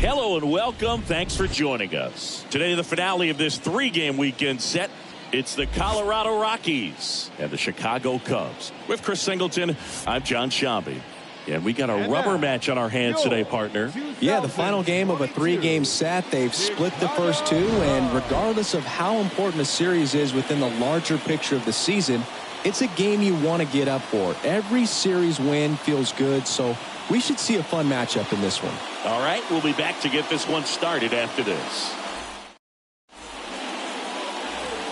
Hello and welcome. Thanks for joining us. Today, the finale of this three-game weekend set. It's the Colorado Rockies and the Chicago Cubs. With Chris Singleton, I'm John Shambi. And we got a rubber match on our hands today, partner. Yeah, the final game of a three-game set. They've split the first two, and regardless of how important a series is within the larger picture of the season, it's a game you want to get up for. Every series win feels good, so we should see a fun matchup in this one. All right, we'll be back to get this one started after this.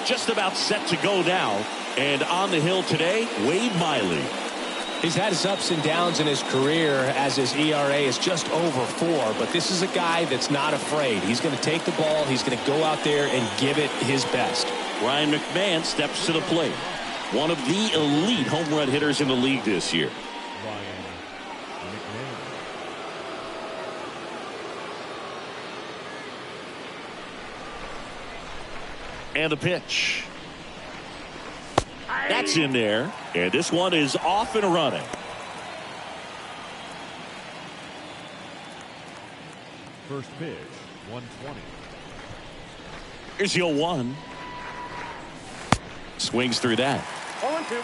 Just about set to go now. And on the hill today, Wade Miley. He's had his ups and downs in his career as his ERA is just over 4. But this is a guy that's not afraid. He's going to take the ball. He's going to go out there and give it his best. Ryan McMahon steps to the plate. One of the elite home run hitters in the league this year. And the pitch. That's in there. And this one is off and running. First pitch, 120. Here's the 0-1. Swings through that. 0-2.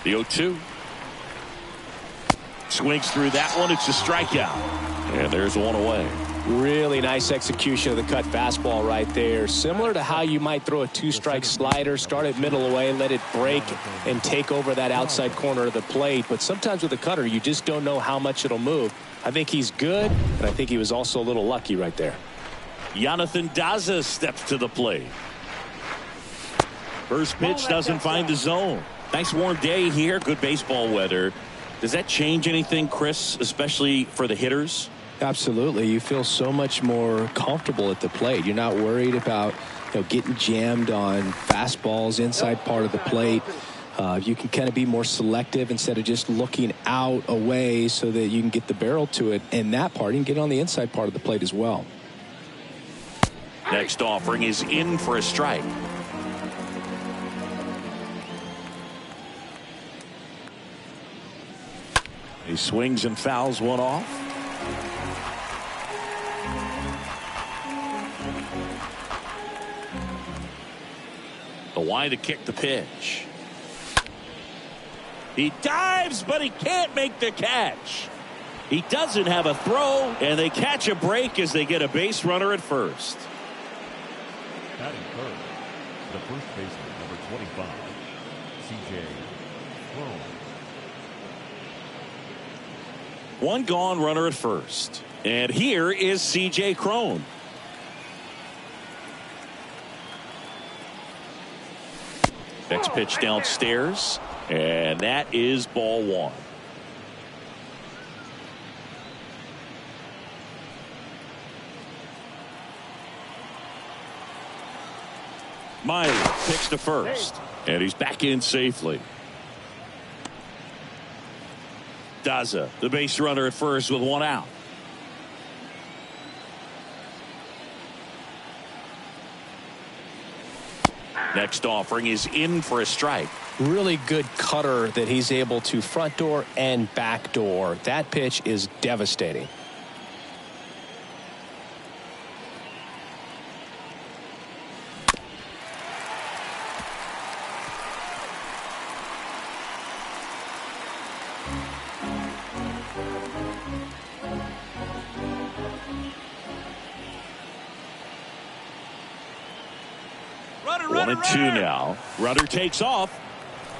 The 0-2. Swings through that one. It's a strikeout. And there's one away. Really nice execution of the cut fastball right there. Similar to how you might throw a two-strike slider, start it middle away, let it break and take over that outside corner of the plate. But sometimes with a cutter, you just don't know how much it'll move. I think he's good, and I think he was also a little lucky right there. Jonathan Daza steps to the plate. First pitch doesn't find the zone. Nice warm day here. Good baseball weather. Does that change anything, Chris, especially for the hitters? Absolutely. You feel so much more comfortable at the plate. You're not worried about getting jammed on fastballs inside part of the plate. You can kind of be more selective instead of just looking out away so that you can get the barrel to it. And that part, you can get on the inside part of the plate as well. Next offering is in for a strike. He swings and fouls one off. The wind to kick the pitch. He dives, but he can't make the catch. He doesn't have a throw, and they catch a break as they get a base runner at first. Batting third, the first baseman, number 25, C.J. Crone. One gone, runner at first. And here is C.J. Crone. Next pitch downstairs, and that is ball one. Miley picks to first, and he's back in safely. Daza, the base runner at first with one out. Next offering is in for a strike. Really good cutter that he's able to front door and back door. That pitch is devastating. One and two now. Runner takes off.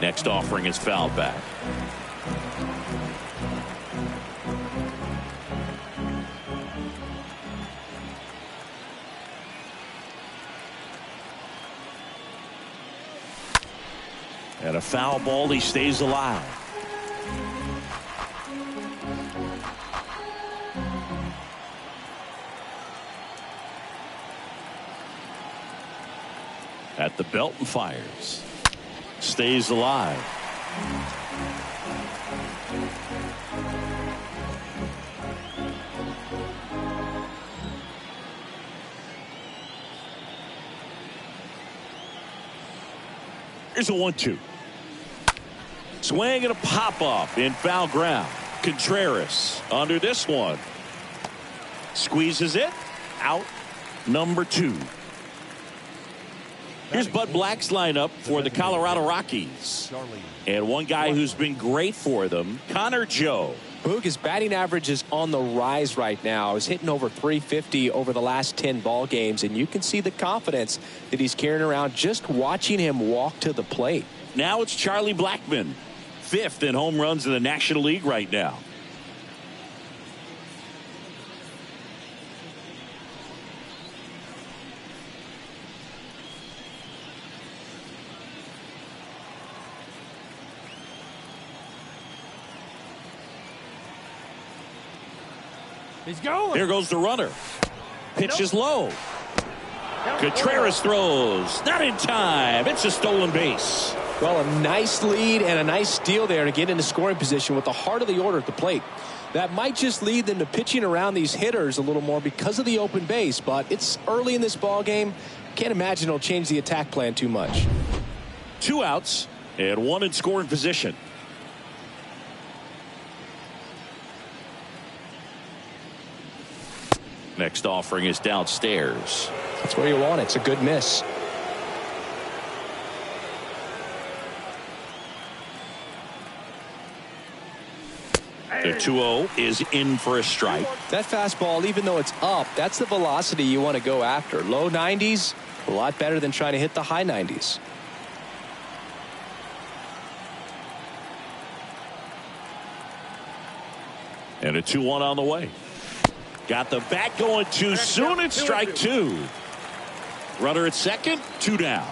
Next offering is fouled back. And a foul ball. He stays alive. At the belt and fires. Stays alive. Here's a 1-2. Swing and a pop-up in foul ground. Contreras under this one. Squeezes it. Out number 2. Here's Bud Black's lineup for the Colorado Rockies. And one guy who's been great for them, Connor Joe. Boog, his batting average is on the rise right now. He's hitting over 350 over the last 10 ball games, and you can see the confidence that he's carrying around just watching him walk to the plate. Now it's Charlie Blackmon, 5th in home runs in the National League right now. He's going. Here goes the runner. Pitch is low. Contreras throws. Not in time. It's a stolen base. Well, a nice lead and a nice steal there to get into scoring position with the heart of the order at the plate. That might just lead them to pitching around these hitters a little more because of the open base, but it's early in this ball game. Can't imagine it'll change the attack plan too much. 2 outs and 1 in scoring position. Next offering is downstairs. That's where you want it. It's a good miss. The 2-0 is in for a strike. That fastball, even though it's up, that's the velocity you want to go after. Low 90s, a lot better than trying to hit the high 90s. And a 2-1 on the way. Got the bat going too soon. It's strike 2. Runner at second, 2 down.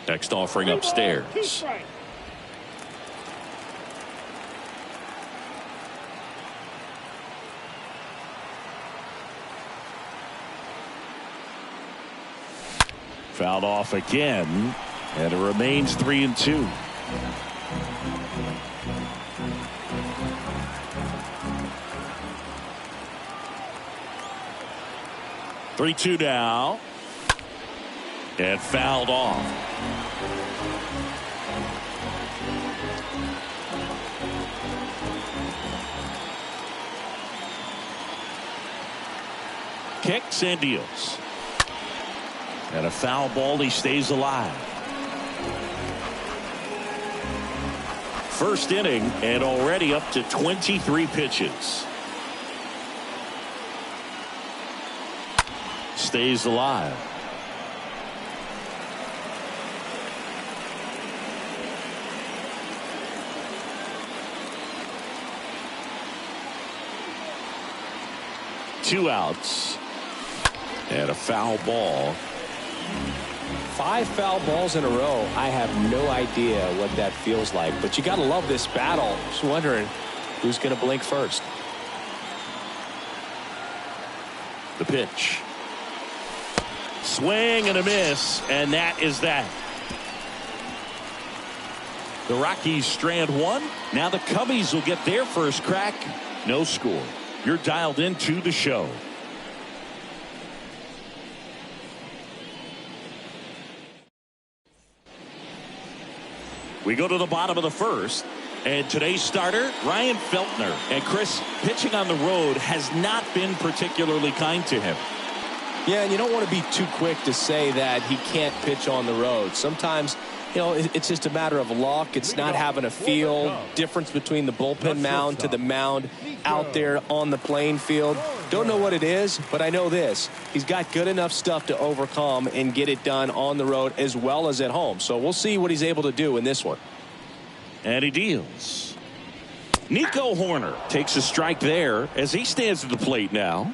Next offering upstairs. Fouled off again, and it remains 3-2. Three-two now, and fouled off. Kicks and deals, and a foul ball. He stays alive. First inning and already up to 23 pitches. Stays alive. Two outs and a foul ball. 5 foul balls in a row. I have no idea what that feels like, but you got to love this battle. Just wondering who's going to blink first. The pitch. Swing and a miss, and that is that. The Rockies strand 1. Now the Cubbies will get their first crack. No score. You're dialed into the show. We go to the bottom of the first, and today's starter, Ryan Feltner. And Chris, pitching on the road has not been particularly kind to him. Yeah, and you don't want to be too quick to say that he can't pitch on the road. Sometimes, you know, it's just a matter of luck. It's not having a feel. Difference between the bullpen mound to the mound out there on the playing field. Don't know what it is, but I know this. He's got good enough stuff to overcome and get it done on the road as well as at home. So we'll see what he's able to do in this one. And he deals. Nico Horner takes a strike there as he stands at the plate now.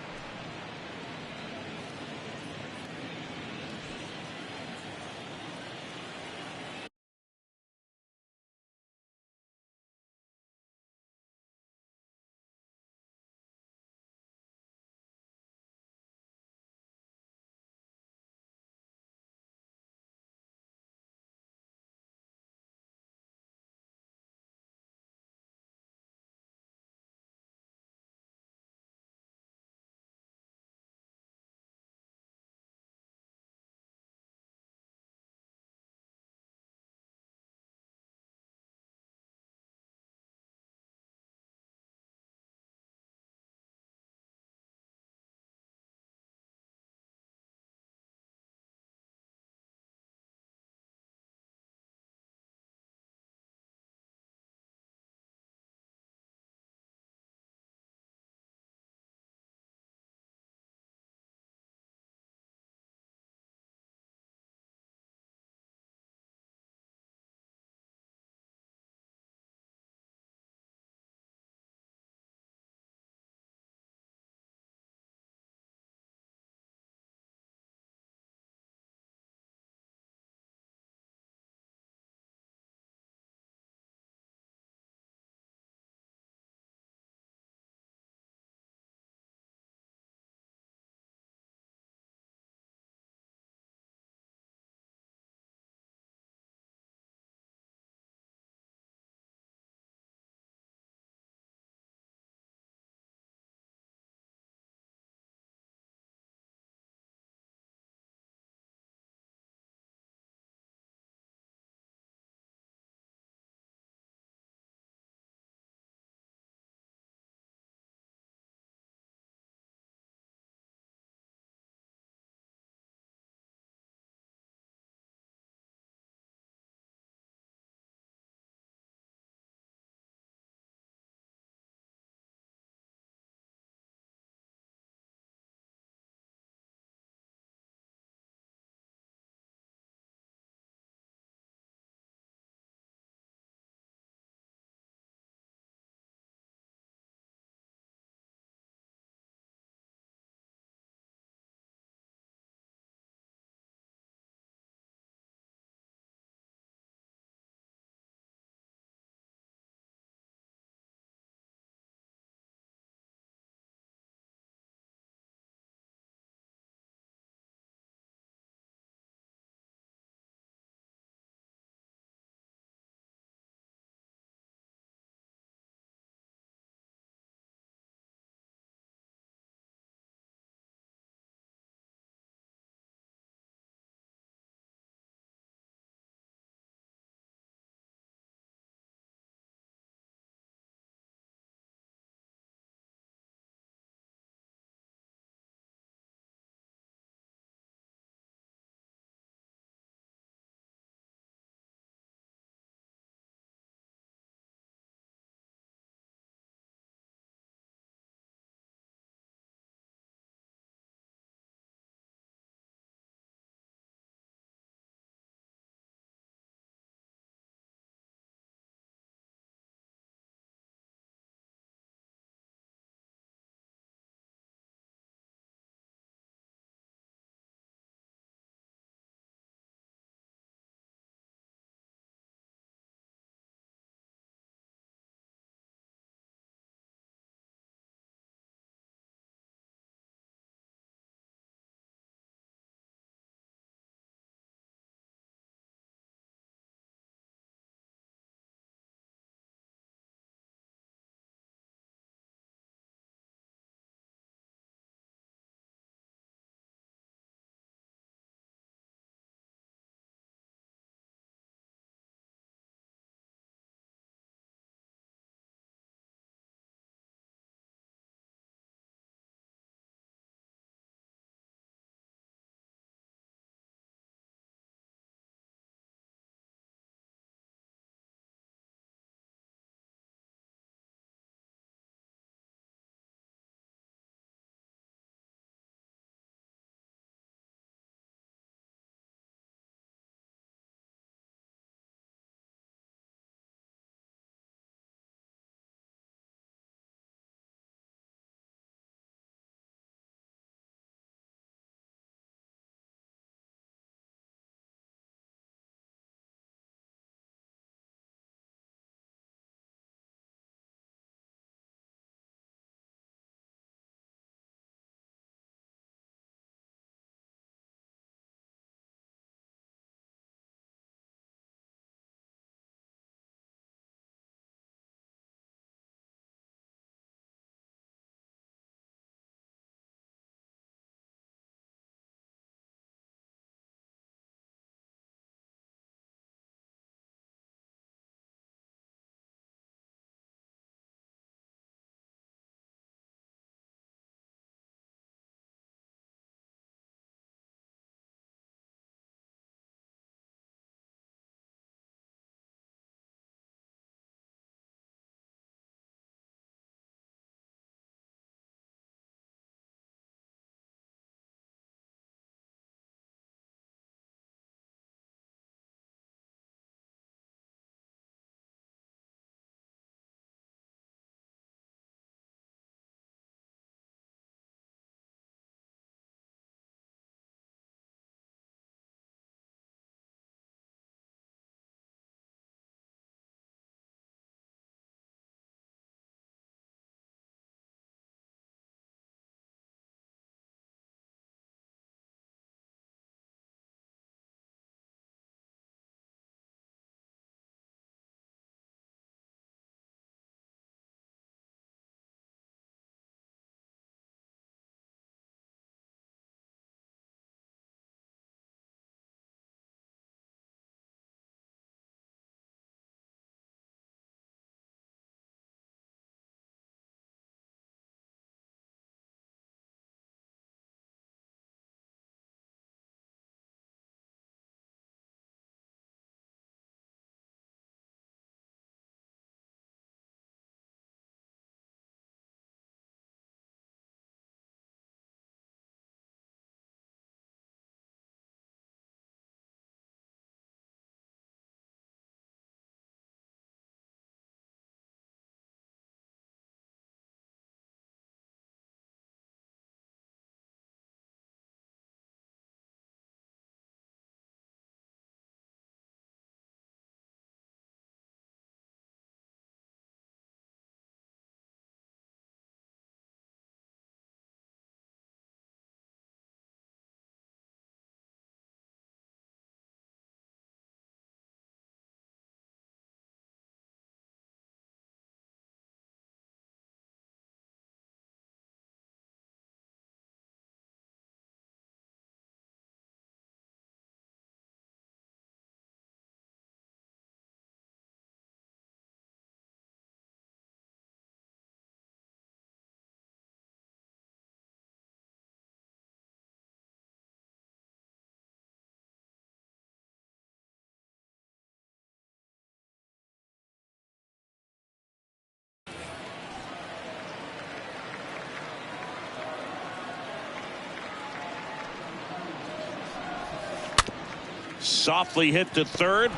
Softly hit to third.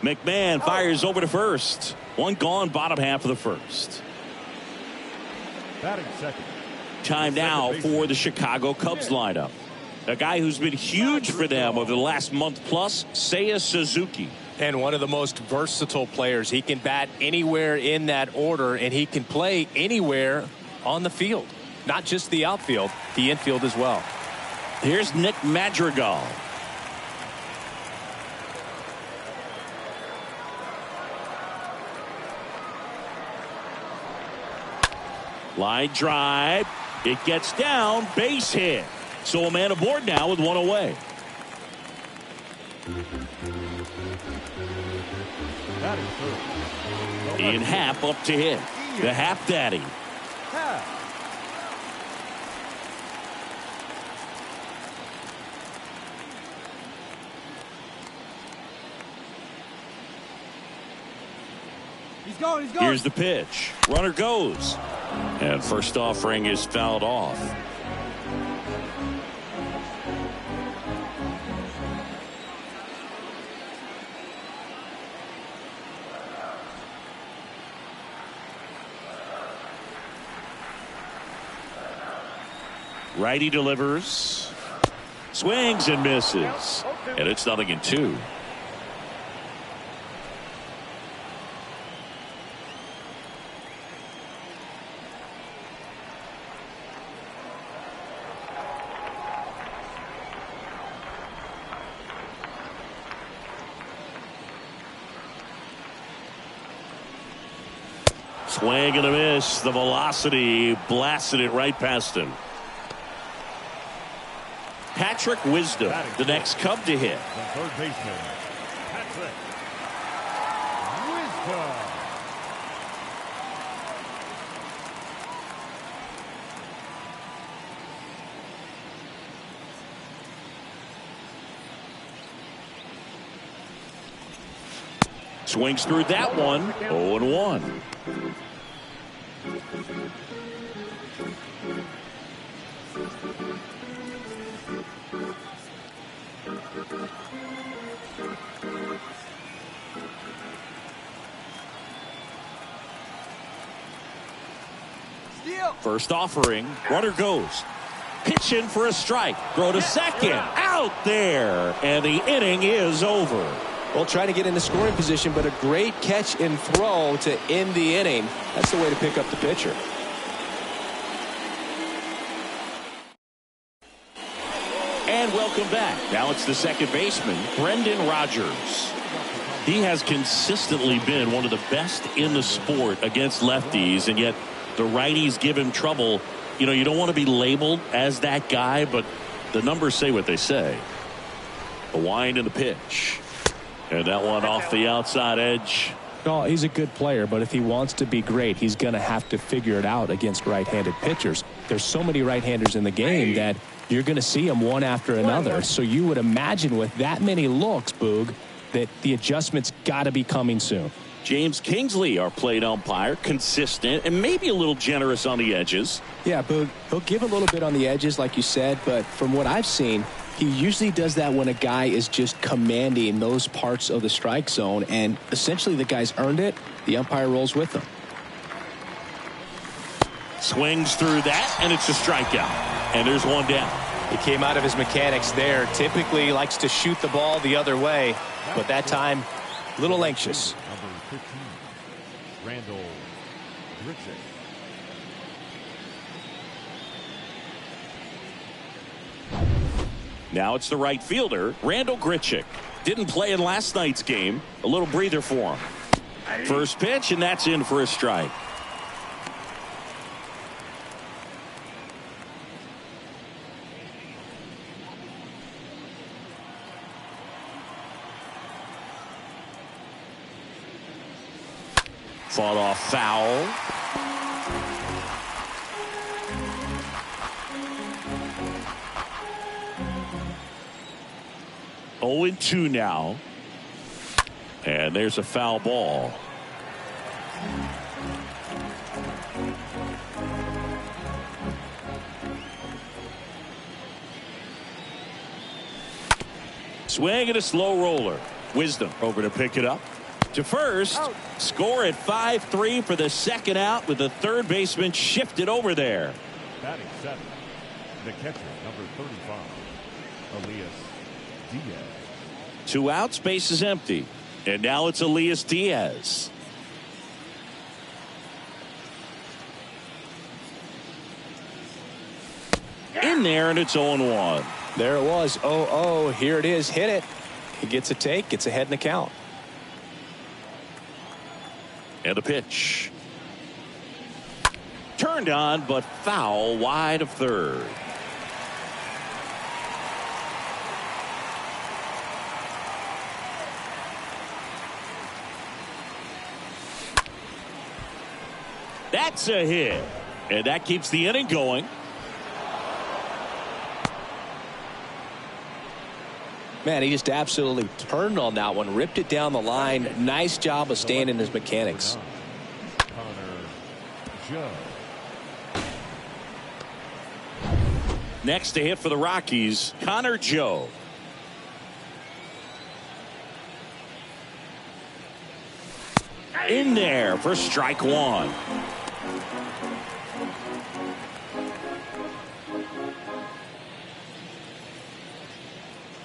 McMahon fires over to first. One gone, bottom half of the first. Batting second. Time now for the Chicago Cubs lineup. A guy who's been huge for them over the last month plus, Seiya Suzuki. And one of the most versatile players. He can bat anywhere in that order, and he can play anywhere on the field. Not just the outfield, the infield as well. Here's Nick Madrigal. Line drive. It gets down. Base hit. So a man aboard now with one away. Batting third. Ian Happ up to hit. The Happ Daddy. He's going. He's going. Here's the pitch. Runner goes. And first offering is fouled off. Righty delivers. Swings and misses. And it's 0-2. Swing and a miss. The velocity blasted it right past him. Patrick Wisdom, the next Cub to hit. The third baseman, Patrick Wisdom. Swings through that one. 0-1. First offering. Runner goes. Pitch in for a strike. Throw to second. Out there. And the inning is over. Well, trying to get into scoring position, but a great catch and throw to end the inning. That's the way to pick up the pitcher. And welcome back. Now it's the second baseman, Brendan Rodgers. He has consistently been one of the best in the sport against lefties, and yet the righties give him trouble. You know, you don't want to be labeled as that guy, but the numbers say what they say. The wind and the pitch. And that one off the outside edge. No, he's a good player, but if he wants to be great, he's going to have to figure it out against right-handed pitchers. There's so many right-handers in the game that you're going to see them one after another. So you would imagine with that many looks, Boog, that the adjustment's got to be coming soon. James Kingsley, our plate umpire, consistent and maybe a little generous on the edges. Yeah, Boog, he'll give a little bit on the edges, like you said, but from what I've seen, he usually does that when a guy is just commanding those parts of the strike zone, and essentially the guy's earned it. The umpire rolls with him. Swings through that, and it's a strikeout. And there's one down. He came out of his mechanics there. Typically likes to shoot the ball the other way, but that time, a little anxious. Number 15, Randall Grichuk. Now it's the right fielder, Randall Grichuk. Didn't play in last night's game. A little breather for him. First pitch, and that's in for a strike. Fought off foul. Oh, 0-2 now. And there's a foul ball. Swing and a slow roller. Wisdom over to pick it up. To first. Score at 5-3 for the second out with the third baseman shifted over there. Batting seventh, the catcher, number 35, Elias Diaz. 2 outs, base is empty. And now it's Elias Diaz. In there, and it's 0-1. There it was. 0-0. Here it is. Hit it. He gets a take. Gets ahead in the count. And a pitch. Turned on, but foul wide of third. That's a hit. And that keeps the inning going. Man, he just absolutely turned on that one. Ripped it down the line. Nice job of staying in his mechanics. Next to hit for the Rockies, Connor Joe. In there for strike one.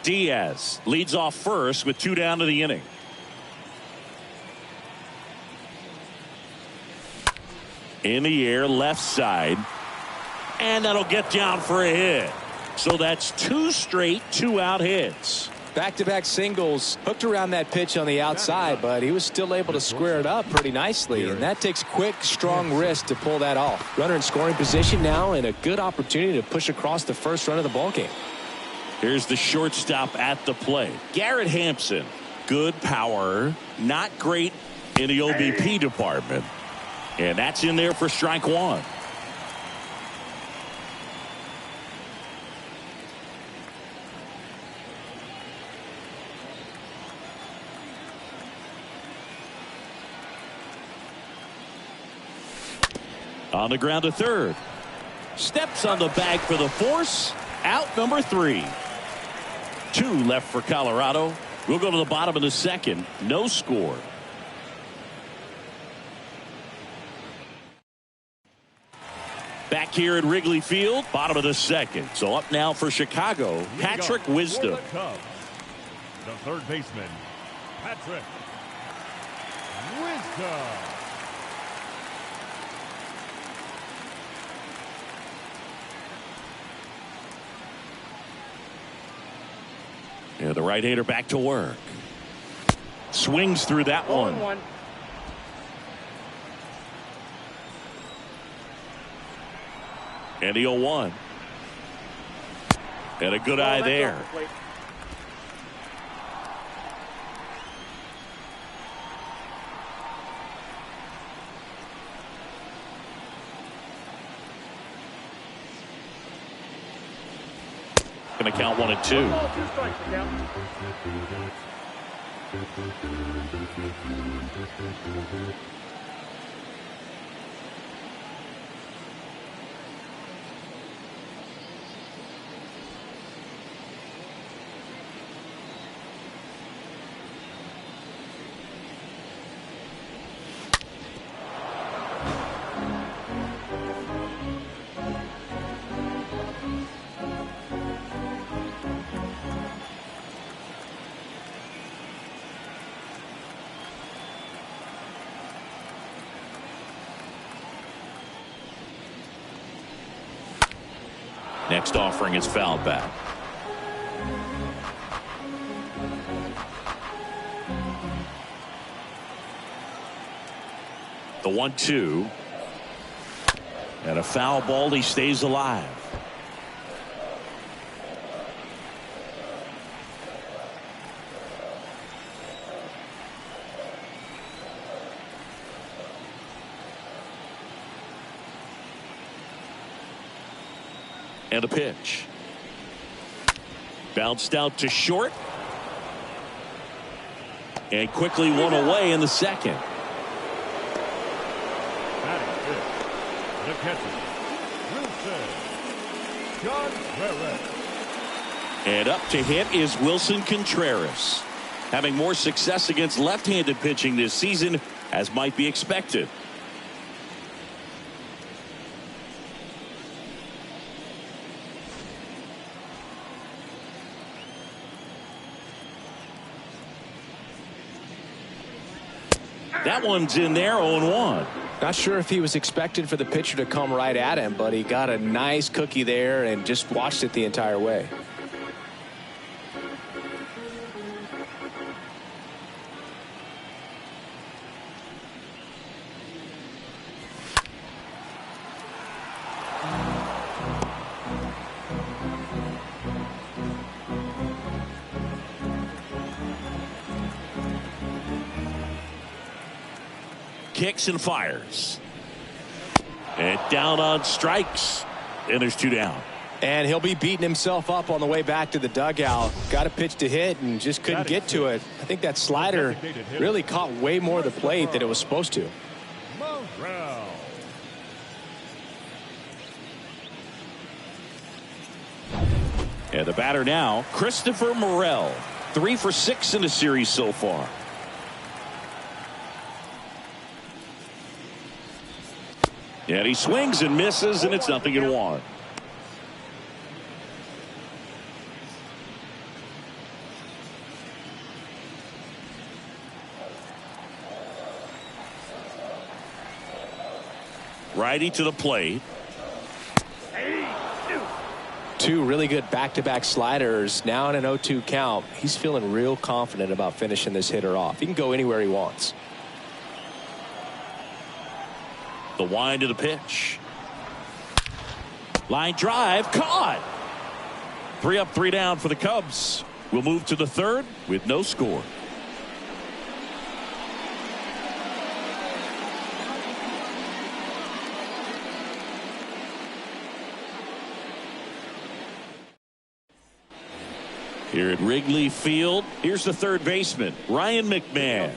Diaz leads off first with 2 down to the inning. In the air, left side. And that'll get down for a hit. So that's 2 straight 2-out hits. Back-to-back singles, hooked around that pitch on the outside, but he was still able to square it up pretty nicely. And that takes quick, strong wrist to pull that off. Runner in scoring position now, and a good opportunity to push across the first run of the ballgame. Here's the shortstop at the plate. Garrett Hampson. Good power. Not great in the OBP department. And that's in there for strike one. On the ground to third. Steps on the bag for the force. Out number 3. 2 left for Colorado. We'll go to the bottom of the second. No score. Back here at Wrigley Field, bottom of the second. So up now for Chicago, Patrick Wisdom. The third baseman, Patrick Wisdom. Yeah, the right-hander back to work. Swings through that one. And the 0-1. And a good eye there. Going to count 1-2. Next offering is fouled back. The 1-2. And a foul ball. He stays alive. And a pitch. Bounced out to short. And quickly one away in the second. Batting fifth, the catcher, Wilson Contreras. And up to hit is Wilson Contreras, having more success against left-handed pitching this season, as might be expected. That one's in there, 0-1. Not sure if he was expecting for the pitcher to come right at him, but he got a nice cookie there and just watched it the entire way. Kicks and fires. And down on strikes. And there's 2 down. And he'll be beating himself up on the way back to the dugout. Got a pitch to hit and just couldn't get to it. I think that slider really caught way more of the plate than it was supposed to. And the batter now, Christopher Morel. 3 for 6 in the series so far. And he swings and misses, and it's 0-1. Righty to the plate. 2 really good back-to-back sliders. Now in an 0-2 count. He's feeling real confident about finishing this hitter off. He can go anywhere he wants. The wind of the pitch. Line drive, caught. 3 up, 3 down for the Cubs. We'll move to the 3rd with no score. Here at Wrigley Field, here's the 3rd baseman, Ryan McMahon.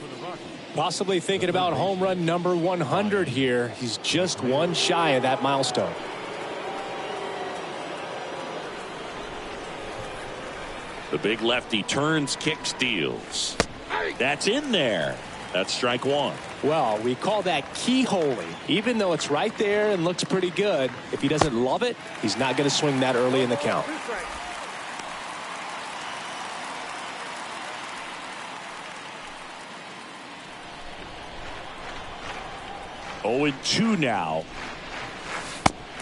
Possibly thinking about home run number 100 here. He's just 1 shy of that milestone. The big lefty turns, kicks, deals. That's in there. That's strike 1. Well, we call that keyholing. Even though it's right there and looks pretty good, if he doesn't love it, he's not going to swing that early in the count. Oh, 2 now.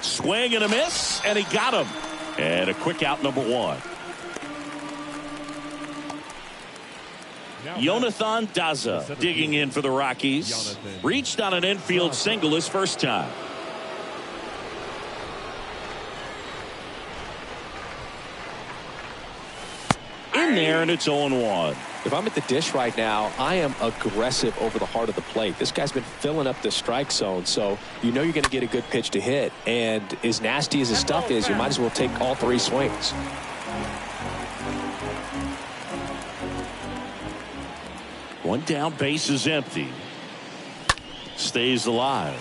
Swing and a miss, and he got him. And a quick out, number 1. Jonathan Daza digging in for the Rockies. Reached on an infield single his first time. In there, and it's 0-1. If I'm at the dish right now, I am aggressive over the heart of the plate. This guy's been filling up the strike zone, so you know you're going to get a good pitch to hit. And as nasty as his stuff is, you might as well take all 3 swings. One down, base is empty. Stays alive.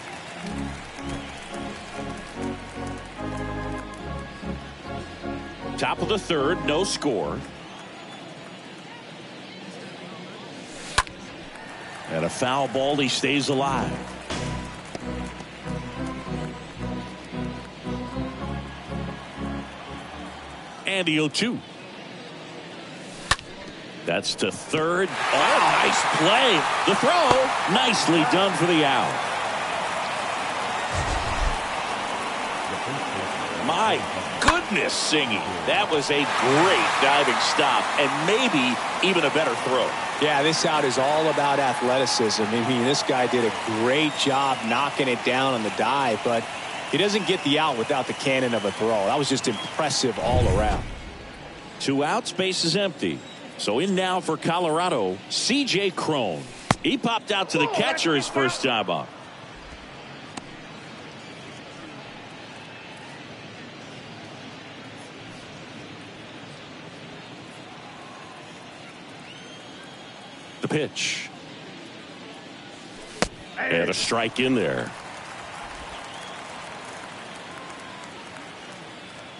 Top of the 3rd, no score. And a foul ball, he stays alive. And the 0-2. That's to 3rd. Oh, nice play. The throw, nicely done for the out. My goodness, singing. That was a great diving stop and maybe even a better throw. Yeah, this out is all about athleticism. I mean, this guy did a great job knocking it down on the dive, but he doesn't get the out without the cannon of a throw. That was just impressive all around. 2 outs, base is empty. So in now for Colorado, C.J. Cron. He popped out to the catcher his first time up. The pitch. And a strike in there.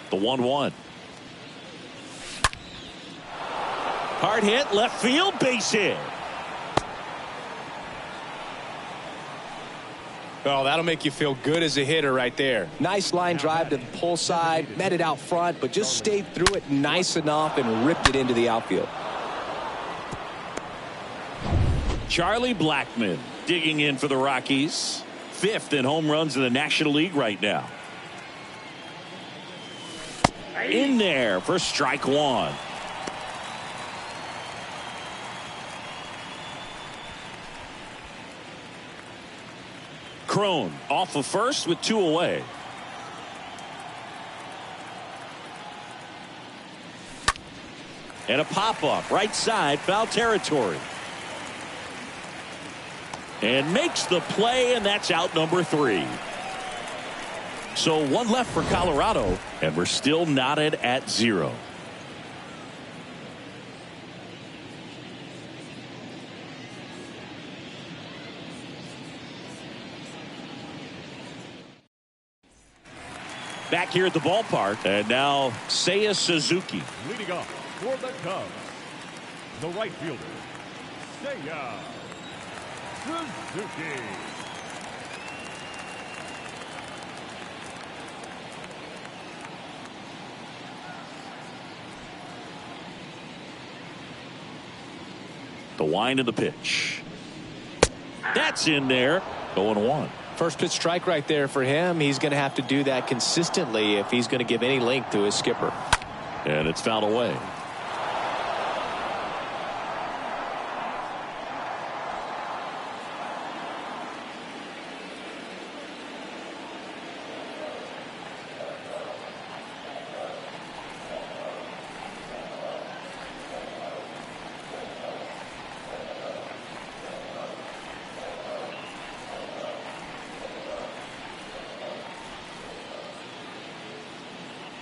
The 1-1. Hard hit, left field, base hit. Oh, that'll make you feel good as a hitter right there. Nice line drive to the pull side, met it out front, but just stayed through it nice enough and ripped it into the outfield. Charlie Blackmon digging in for the Rockies. 5th in home runs in the National League right now. In there for strike 1. Crone off of first with 2 away. And a pop-up right side, foul territory. And makes the play, and that's out number 3. So 1 left for Colorado, and we're still knotted at 0. Back here at the ballpark, and now Seiya Suzuki. Leading off for the Cubs, the right fielder, Seiya Suzuki. The wind of the pitch. That's in there. 0-1. First pitch strike right there for him. He's going to have to do that consistently if he's going to give any length to his skipper. And it's fouled away.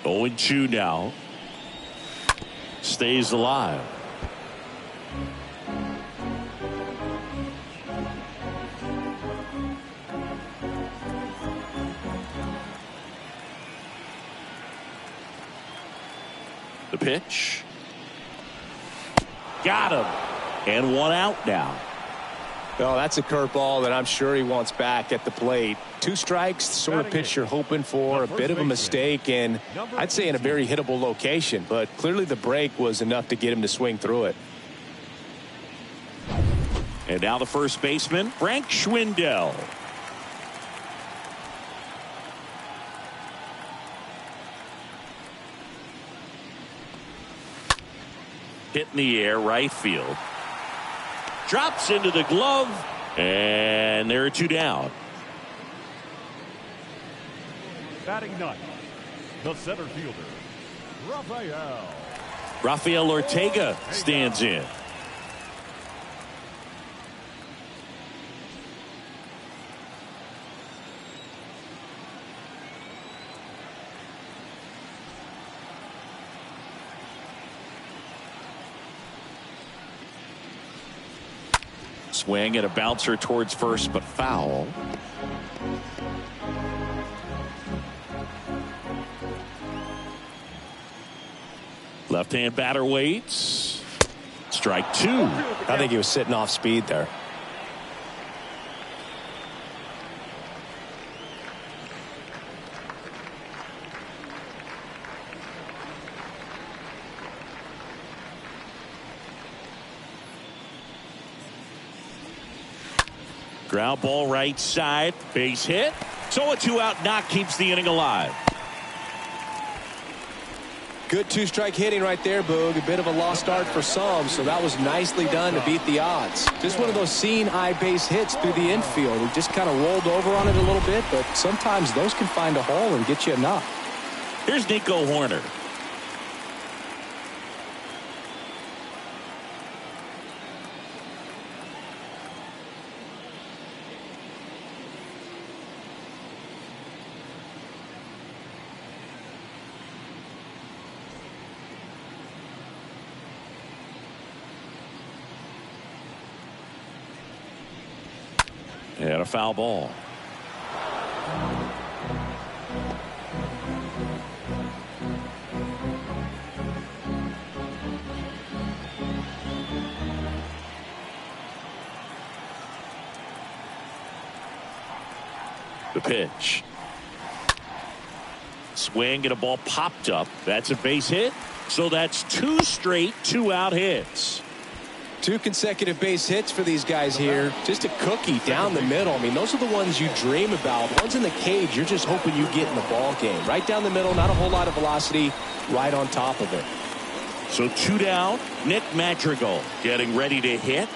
Oh, 0-2 now. Stays alive. The pitch. Got him. And 1 out now. Well, that's a curveball that I'm sure he wants back at the plate. 2 strikes, the sort of pitch you're hoping for. A bit of a mistake, and I'd say in a very hittable location. But clearly the break was enough to get him to swing through it. And now the first baseman, Frank Schwindel. Hit in the air, right field. Drops into the glove, and there are 2 down. Batting 9, the center fielder, Rafael Ortega stands in. Swing and a bouncer towards first, but foul. Left-hand batter waits. Strike 2. I think he was sitting off speed there. Ground ball right side, base hit. So a 2-out knock keeps the inning alive. Good 2-strike hitting right there, Boog. A bit of a lost start for some, so that was nicely done to beat the odds. Just one of those seeing eye base hits through the infield. He just kind of rolled over on it a little bit, but sometimes those can find a hole and get you a knock. Here's Nico Horner. And a foul ball. The pitch. Swing and a ball popped up. That's a base hit. So that's 2 straight 2-out hits. 2 consecutive base hits for these guys here. Just a cookie down the middle. I mean, those are the ones you dream about. The ones in the cage, you're just hoping you get in the ball game. Right down the middle, not a whole lot of velocity, right on top of it. So 2 down. Nick Madrigal getting ready to hit.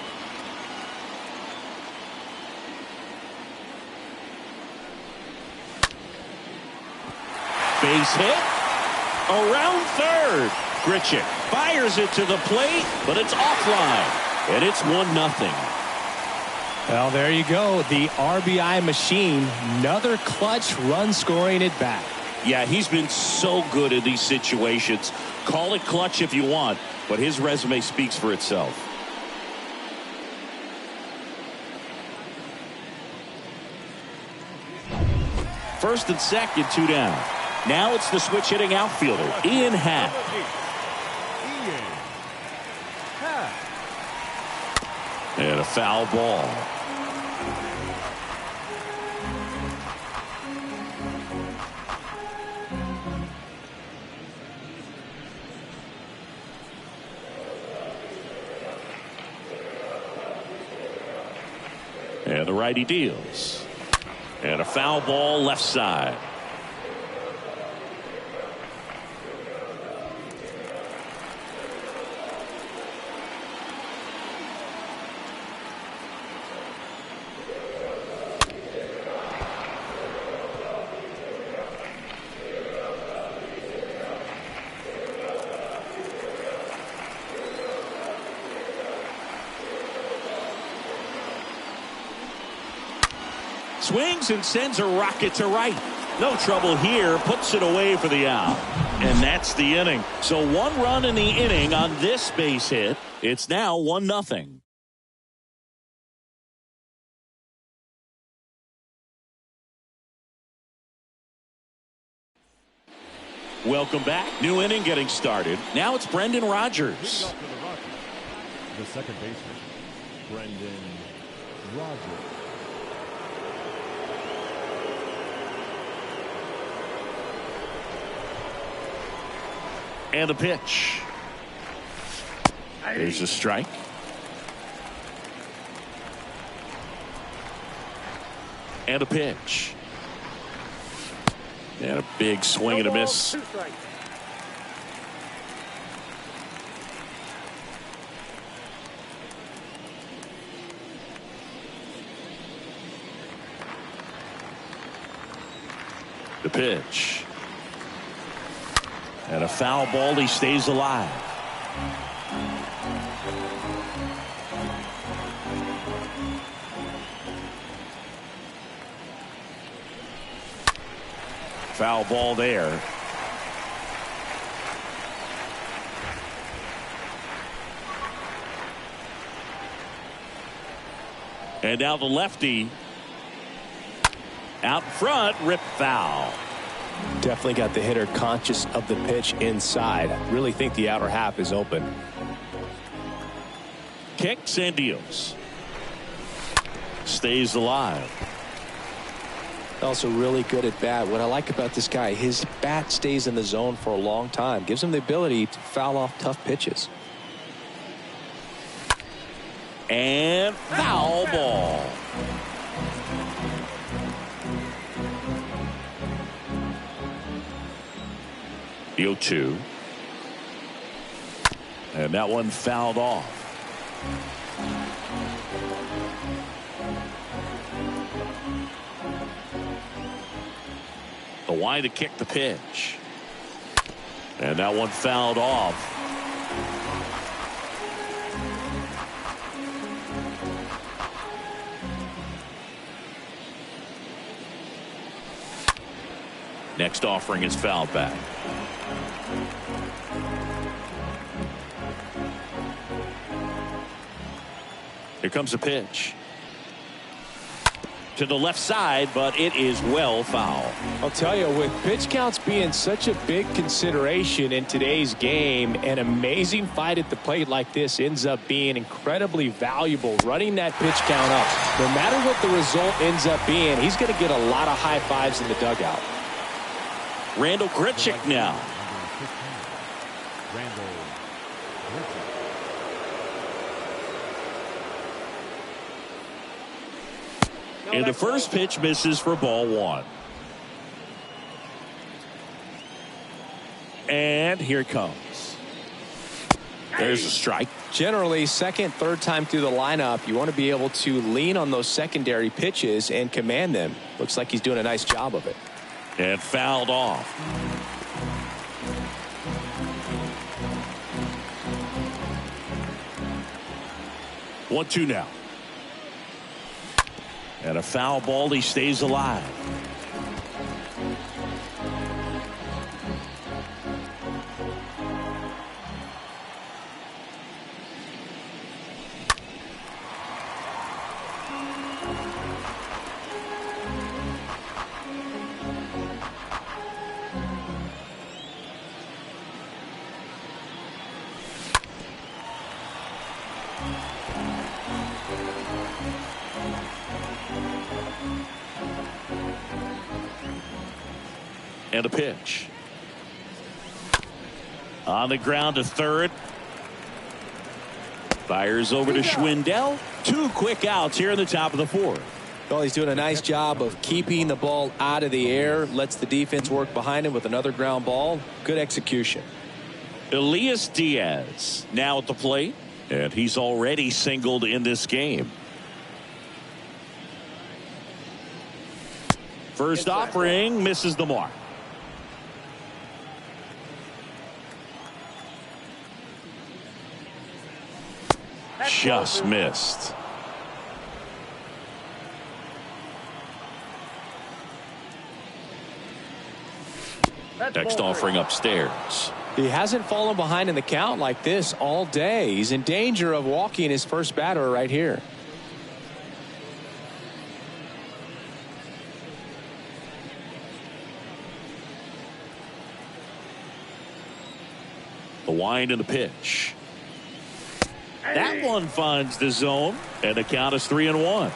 Base hit. Around third. Grichuk fires it to the plate, but it's offline. And it's 1-0. Well, there you go. The RBI machine. Another clutch run scoring at bat. Yeah, he's been so good in these situations. Call it clutch if you want, but his resume speaks for itself. First and second, 2 down. Now it's the switch hitting outfielder, Ian Happ. And a foul ball. And the righty deals. And a foul ball left side. Swings and sends a rocket to right. No trouble here. Puts it away for the out. And that's the inning. So 1 run in the inning on this base hit. It's now 1-0. Welcome back. New inning getting started. Now it's Brendan Rodgers. The second baseman, Brendan Rodgers. And a pitch. There's a strike. And a pitch. And a big swing and a miss. The pitch. And a foul ball. He stays alive. Foul ball there. And now the lefty out front, rip foul. Definitely got the hitter conscious of the pitch inside. Really think the outer half is open. Kicks and deals. Stays alive. Also really good at bat. What I like about this guy, his bat stays in the zone for a long time. Gives him the ability to foul off tough pitches. And foul ball. The 0-2. And that one fouled off. The wide to kick the pitch. And that one fouled off. Next offering is fouled back. Here comes a pitch. To the left side, but it is well foul. I'll tell you, with pitch counts being such a big consideration in today's game, an amazing fight at the plate like this ends up being incredibly valuable. Running that pitch count up No matter what the result ends up being, he's going to get a lot of high fives in the dugout. Randall Grichuk now. And the first pitch misses for ball one. And here it comes. There's a strike. Generally, second, third time through the lineup, you want to be able to lean on those secondary pitches and command them. Looks like he's doing a nice job of it. And fouled off. 1-2 now. And a foul ball. He stays alive. And a pitch. On the ground to third. Fires over to Schwindel. 2 quick outs here in the top of the fourth. Well, he's doing a nice job of keeping the ball out of the air. Lets the defense work behind him with another ground ball. Good execution. Elias Diaz now at the plate. And he's already singled in this game. First offering misses the mark. Just missed. Next offering upstairs. He hasn't fallen behind in the count like this all day. He's in danger of walking his first batter right here. The wind and the pitch. That one finds the zone, and the count is 3-1.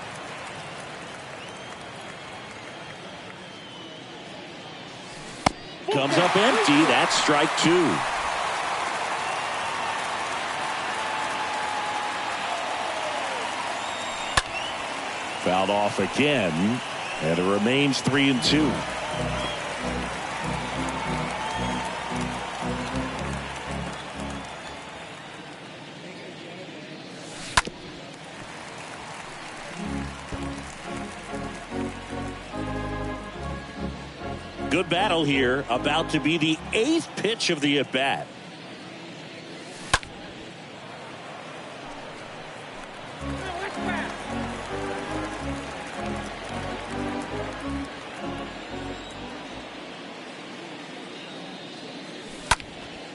Comes up empty. That's strike 2. Fouled off again, and it remains 3-2. Good battle here, about to be the 8th pitch of the at-bat.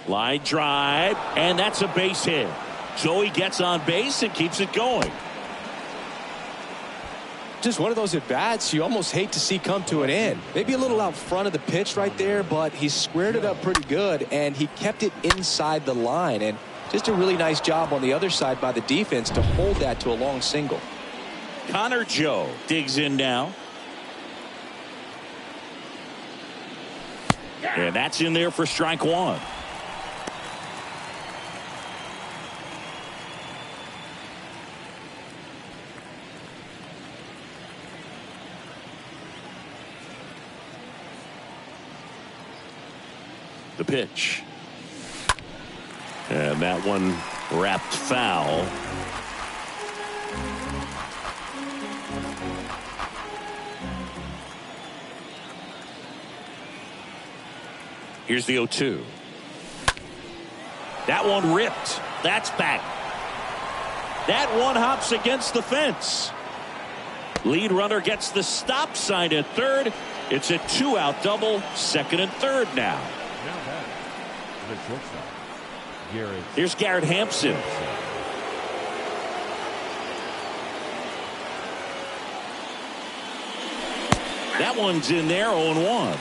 Line drive, and that's a base hit. So he gets on base and keeps it going. Just one of those at-bats you almost hate to see come to an end. Maybe a little out front of the pitch right there, but he squared it up pretty good, and he kept it inside the line. And just a really nice job on the other side by the defense to hold that to a long single. Connor Joe digs in now. And that's in there for strike 1. The pitch. And that one wrapped foul. Here's the 0-2. That one ripped. That's back. That one hops against the fence. Lead runner gets the stop sign at third. It's a 2-out double, second and third now. Here's Garrett Hampson. That one's in there, 0-1.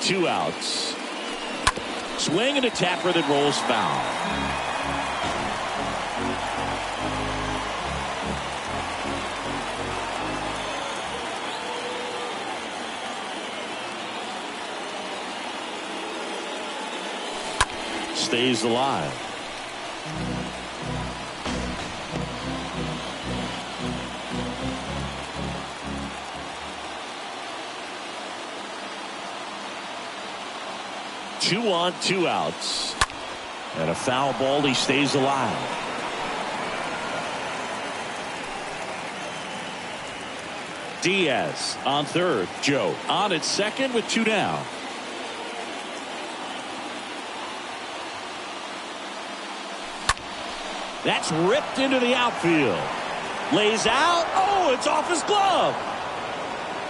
2 outs. Swing and a tapper that rolls foul. Stays alive. Two on, 2 outs. And a foul ball. He stays alive. Diaz on third. Joe on at second with 2 down. That's ripped into the outfield. Lays out. Oh, it's off his glove.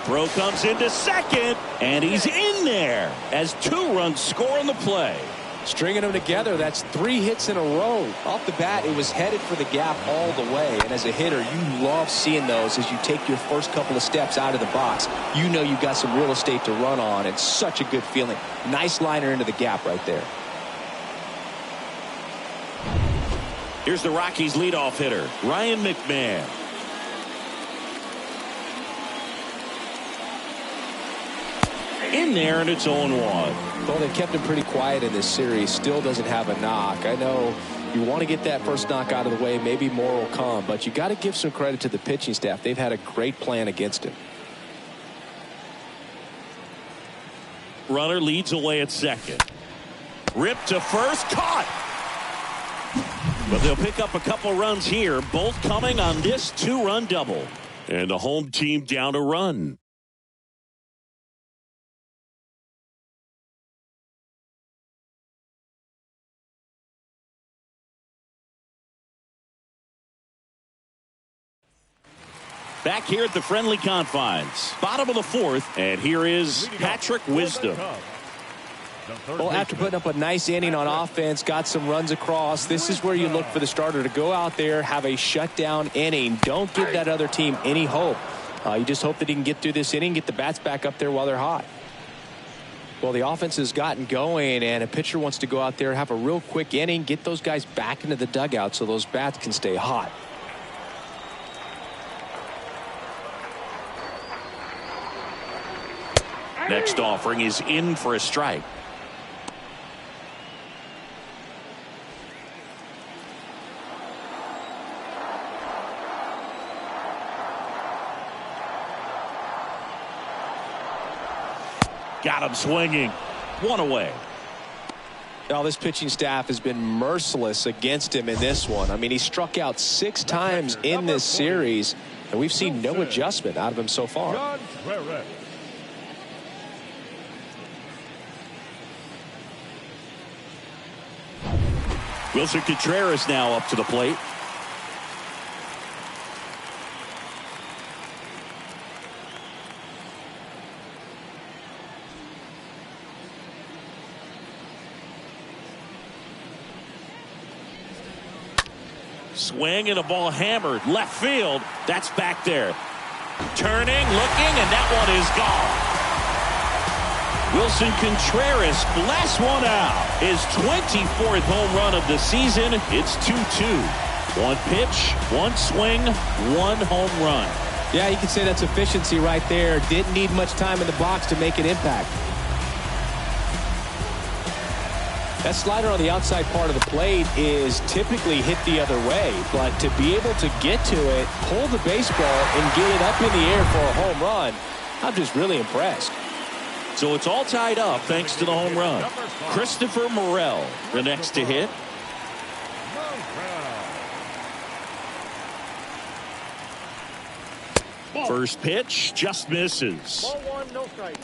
Throw comes into second, and he's in there as 2 runs score on the play. Stringing them together, that's 3 hits in a row. Off the bat, it was headed for the gap all the way. And as a hitter, you love seeing those as you take your first couple of steps out of the box. You know you've got some real estate to run on. It's such a good feeling. Nice liner into the gap right there. Here's the Rockies leadoff hitter, Ryan McMahon. In there, and it's 0-1. Well, they've kept him pretty quiet in this series. Still doesn't have a knock. I know you want to get that first knock out of the way. Maybe more will come, but you got to give some credit to the pitching staff. They've had a great plan against him. Runner leads away at second. Ripped to first, caught. But they'll pick up a couple runs here, both coming on this 2-run double. And the home team down a run. Back here at the friendly confines, bottom of the 4th, and here is Patrick Wisdom. Well, after putting up a nice inning on offense, got some runs across, this is where you look for the starter to go out there, have a shutdown inning. Don't give that other team any hope. You just hope that he can get through this inning, get the bats back up there while they're hot. Well, the offense has gotten going, and a pitcher wants to go out there, have a real quick inning, get those guys back into the dugout so those bats can stay hot. Next offering is in for a strike. Got him swinging. 1 away. Now, this pitching staff has been merciless against him in this one. I mean, he struck out 6 times in this series, and we've seen no adjustment out of him so far. Wilson Contreras now up to the plate. Swing and a ball hammered left field. That's back there. Turning, looking, and that one is gone. Wilson Contreras blasts one out. His 24th home run of the season. It's 2-2. 1 pitch, 1 swing, 1 home run. Yeah, you can say that's efficiency right there. Didn't need much time in the box to make an impact. That slider on the outside part of the plate is typically hit the other way, but to be able to get to it, pull the baseball, and get it up in the air for a home run, I'm just really impressed. So it's all tied up thanks to the home run. Christopher Morel, the next to hit. First pitch just misses. Ball 1, no strike.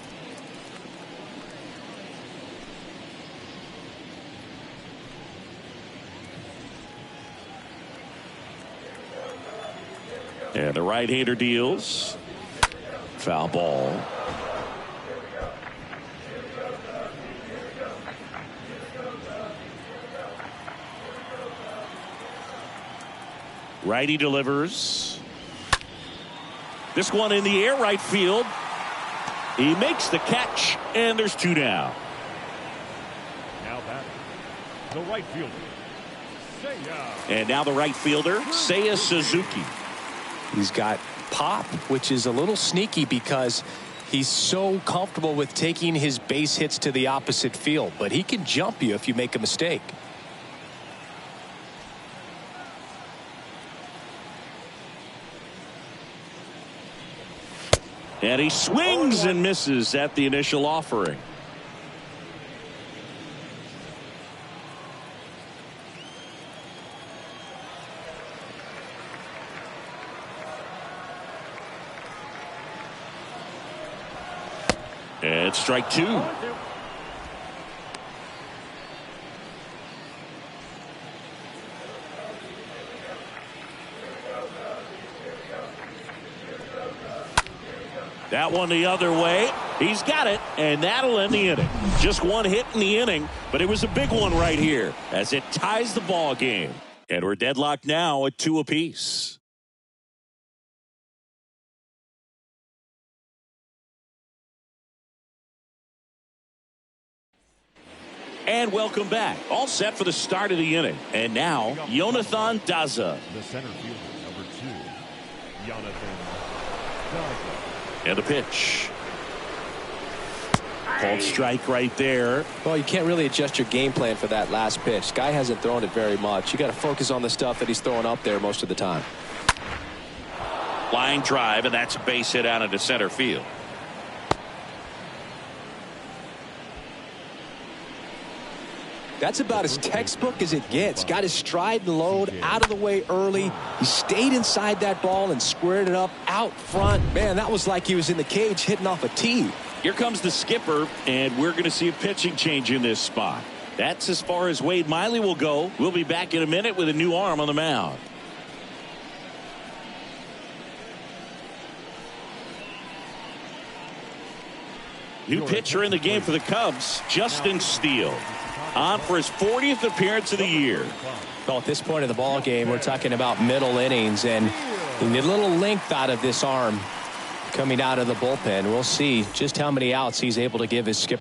And the right-hander deals. Foul ball. Righty delivers. This one in the air, right field. He makes the catch, and there's 2 down. Now batting, the right fielder, Seiya. And now the right fielder, Seiya Suzuki. He's got pop, which is a little sneaky because he's so comfortable with taking his base hits to the opposite field, but he can jump you if you make a mistake. And he swings and misses at the initial offering. And strike 2. That one the other way. He's got it, and that'll end the inning. Just one hit in the inning, but it was a big one right here as it ties the ball game. And we're deadlocked now at 2 apiece. And welcome back. All set for the start of the inning. And now, Jonathan Daza. The center fielder, number 2, Jonathan Daza. And a pitch. Called strike right there. Well, you can't really adjust your game plan for that last pitch. Guy hasn't thrown it very much. You got to focus on the stuff that he's throwing up there most of the time. Line drive, and that's a base hit out into center field. That's about as textbook as it gets. Got his stride and load out of the way early. He stayed inside that ball and squared it up out front. Man, that was like he was in the cage hitting off a tee. Here comes the skipper, and we're going to see a pitching change in this spot. That's as far as Wade Miley will go. We'll be back in a minute with a new arm on the mound. New pitcher in the game for the Cubs, Justin Steele. On for his 40th appearance of the year. Well, at this point in the ball game, we're talking about middle innings, and you need a little length out of this arm coming out of the bullpen. We'll see just how many outs he's able to give his skipper.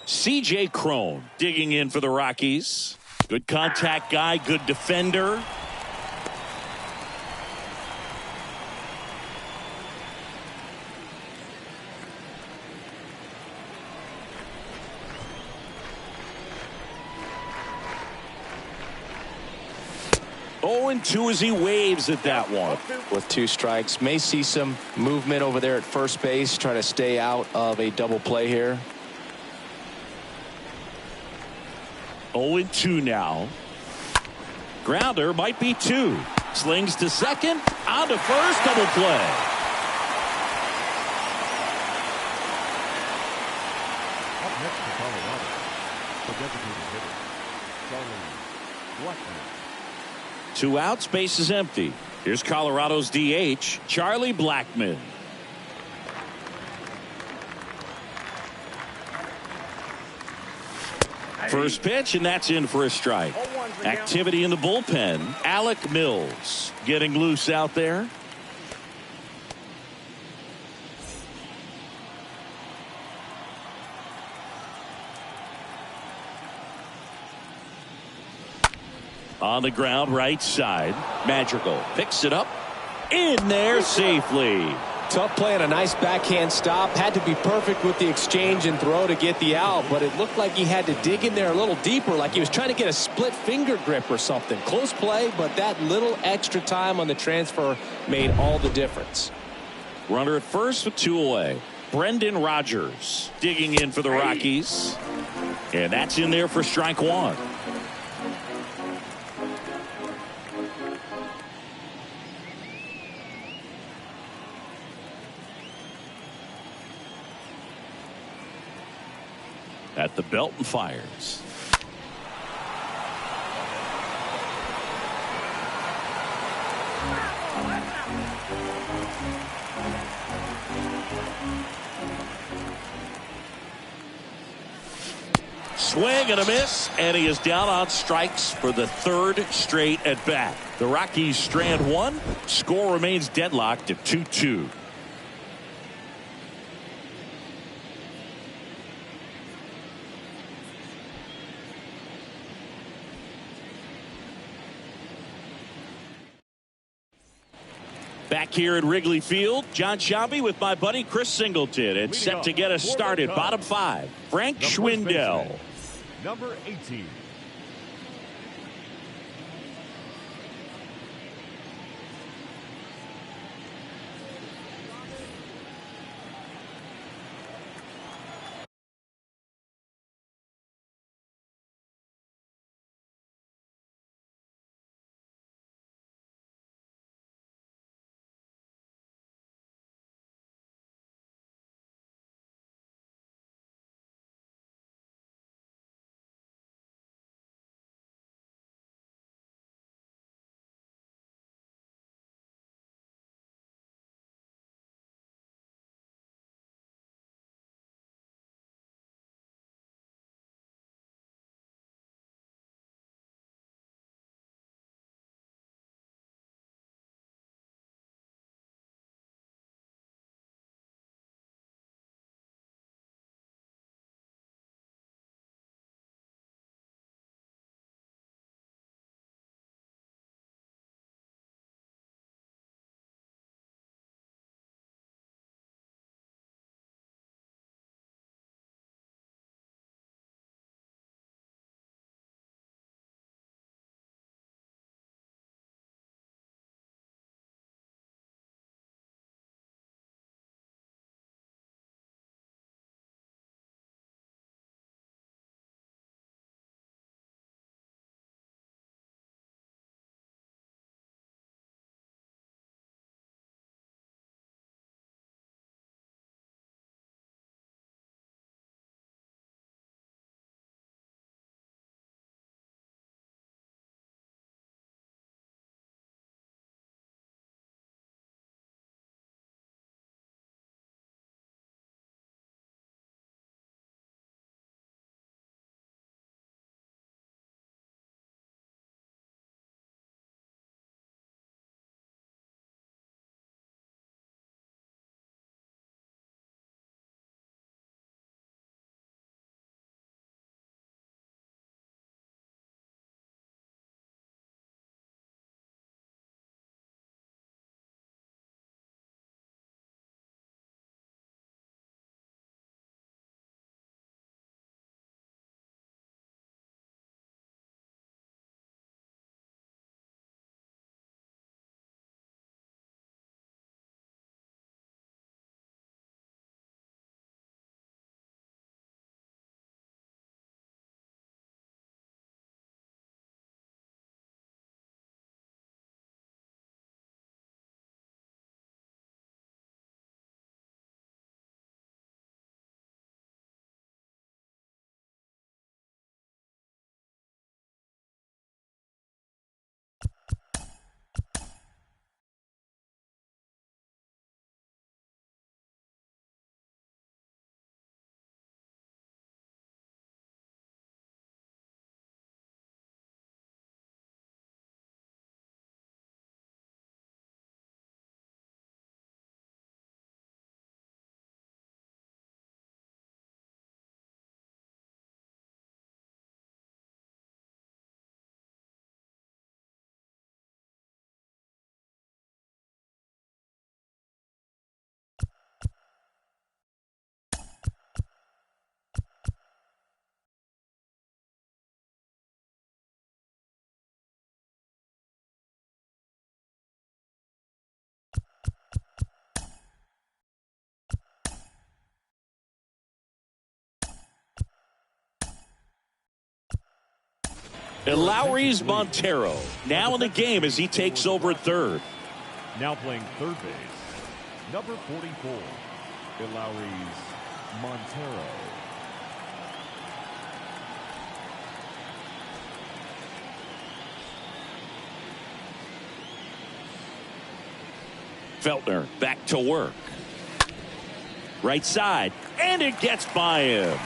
C.J. Crone digging in for the Rockies. Good contact guy, good defender. Oh, and 2 as he waves at that one. With 2 strikes, may see some movement over there at first base, try to stay out of a double play here. 0-2 now. Grounder might be 2. Slings to second. On to first. Double play. Up next for Colorado, the designated hitter, Charlie Blackman. 2 outs. Base is empty. Here's Colorado's DH, Charlie Blackman. First pitch, and that's in for a strike. Activity in the bullpen. Alec Mills getting loose out there. On the ground, right side. Madrigal picks it up. In there safely. Tough play and a nice backhand stop. Had to be perfect with the exchange and throw to get the out, but it looked like he had to dig in there a little deeper, like he was trying to get a split finger grip or something. Close play, but that little extra time on the transfer made all the difference. Runner at first with 2 away. Brendan Rodgers digging in for the Rockies. And that's in there for strike 1. At the belt and fires. Swing and a miss, and he is down on strikes for the 3rd straight at bat. The Rockies strand 1. Score remains deadlocked at 2-2. Back here at Wrigley Field, John Sciambi with my buddy Chris Singleton. It's set to get us started. Bottom 5, Frank Schwindel. Number 18. And Lowry's Montero now in the game as he takes over at third. Now playing third base, number 44, Lowry's Montero. Feltner back to work. Right side, and it gets by him.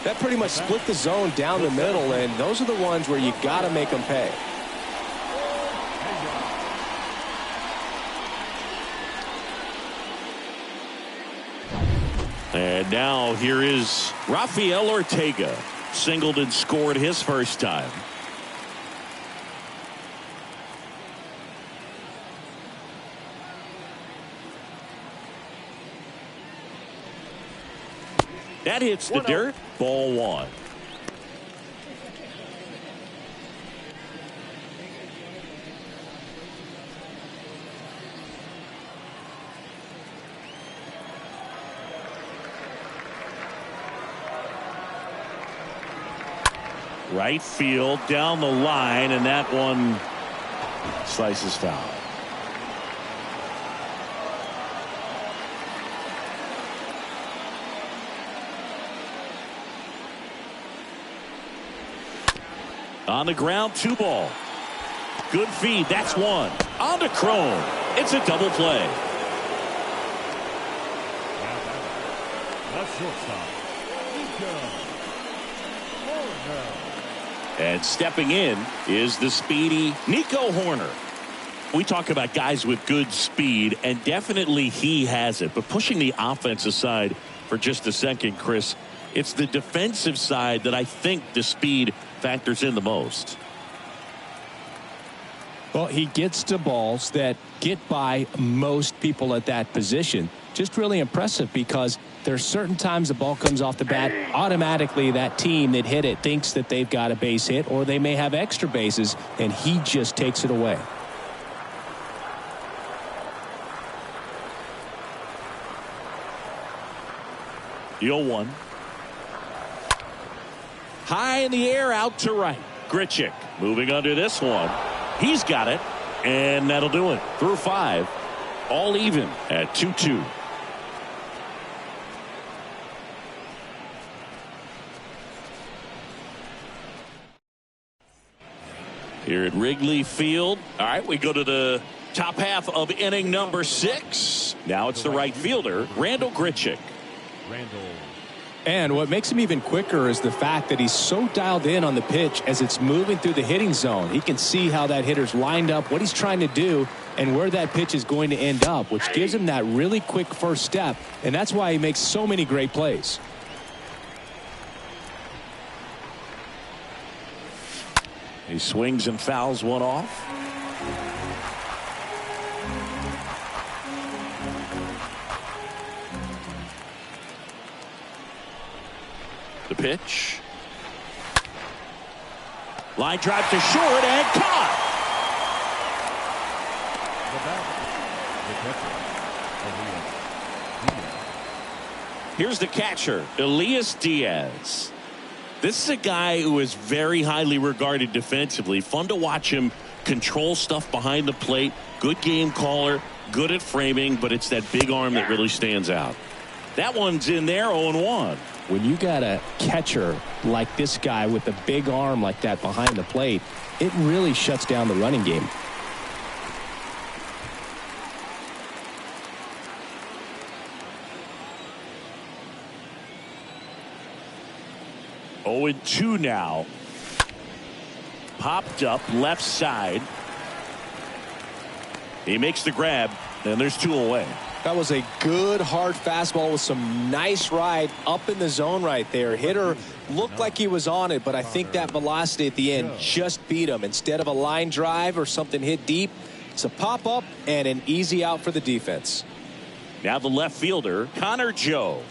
That pretty much split the zone down the middle, and those are the ones where you got to make them pay. And now here is Rafael Ortega. Singled and scored his first time. That hits the dirt. Ball one. Right field down the line, and that one slices foul. On the ground, 2 ball. Good feed. That's one. On to Crone. It's a double play. That's shortstop. And stepping in is the speedy Nico Horner. We talk about guys with good speed, and definitely he has it. But pushing the offense aside for just a second, Chris, it's the defensive side that I think the speed factors in the most. Well, he gets to balls that get by most people at that position. Just really impressive because there's certain times the ball comes off the bat, automatically that team that hit it thinks that they've got a base hit, or they may have extra bases, and he just takes it away. The 0-1. High in the air, out to right. Grichuk moving under this one. He's got it, and that'll do it. Through 5. All even at 2-2. Here at Wrigley Field. All right, we go to the top half of inning number 6. Now it's the right fielder, Randall Grichuk. And what makes him even quicker is the fact that he's so dialed in on the pitch as it's moving through the hitting zone. He can see how that hitter's lined up, what he's trying to do, and where that pitch is going to end up, which gives him that really quick first step, and that's why he makes so many great plays. He swings and fouls one off. The pitch. Line drive to short and caught. Here's the catcher, Elias Diaz. This is a guy who is very highly regarded defensively. Fun to watch him control stuff behind the plate. Good game caller, good at framing, but it's that big arm that really stands out. That one's in there, 0-1. When you got a catcher like this guy with a big arm like that behind the plate, it really shuts down the running game. Oh, 0-2 now. Popped up left side. He makes the grab, and there's 2 away. That was a good hard fastball with some nice ride up in the zone right there. Hitter looked like he was on it, but I think that velocity at the end just beat him. Instead of a line drive or something hit deep, it's a pop up and an easy out for the defense. Now the left fielder, Connor Joe.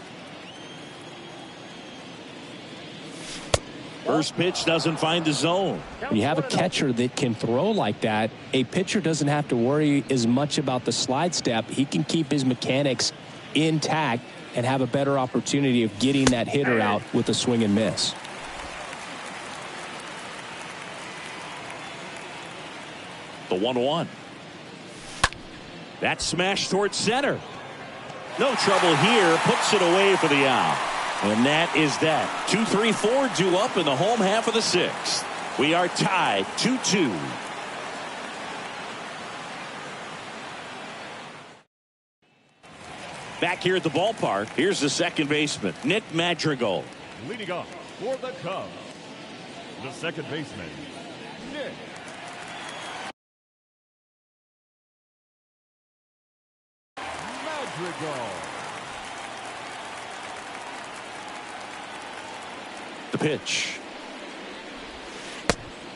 First pitch doesn't find the zone. When you have a catcher that can throw like that, a pitcher doesn't have to worry as much about the slide step. He can keep his mechanics intact and have a better opportunity of getting that hitter out with a swing and miss. The 1-1. That smash towards center. No trouble here. Puts it away for the out. And that is that. 2-3-4 due up in the home half of the sixth. We are tied 2-2. Back here at the ballpark, here's the second baseman, Nick Madrigal. Leading off for the Cubs, the second baseman, Nick Madrigal. The pitch.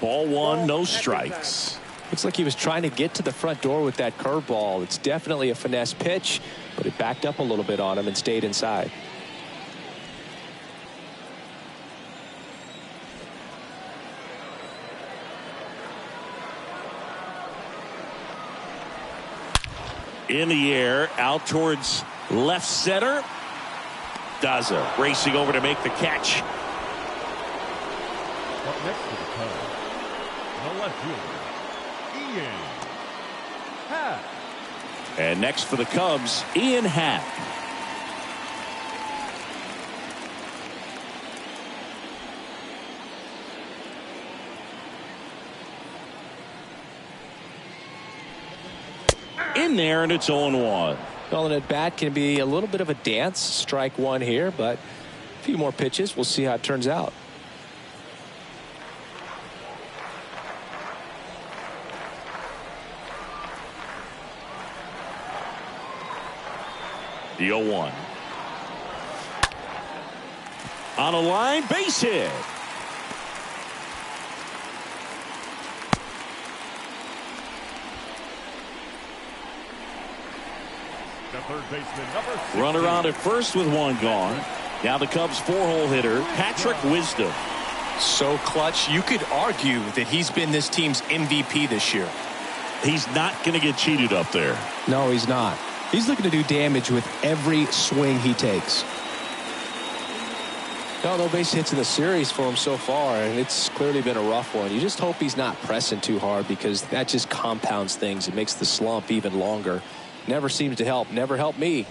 Ball one, no strikes. Looks like he was trying to get to the front door with that curveball. It's definitely a finesse pitch, but it backed up a little bit on him and stayed inside. In the air, out towards left center. Daza racing over to make the catch. Up next to the Cubs, the left fielder, Ian Happ. And next for the Cubs, Ian Happ. In there, and it's 0-1. Well, an at bat can be a little bit of a dance. Strike one here, but a few more pitches. We'll see how it turns out. The 0-1. On a line, base hit. The third baseman, number 16. Runner on at first with one gone. Now the Cubs' four-hole hitter, Patrick Wisdom. So clutch, you could argue that he's been this team's MVP this year. He's not going to get cheated up there. No, he's not. He's looking to do damage with every swing he takes. No base hits in the series for him so far, and it's clearly been a rough one. You just hope he's not pressing too hard, because that just compounds things. It makes the slump even longer. Never seems to help. Never helped me.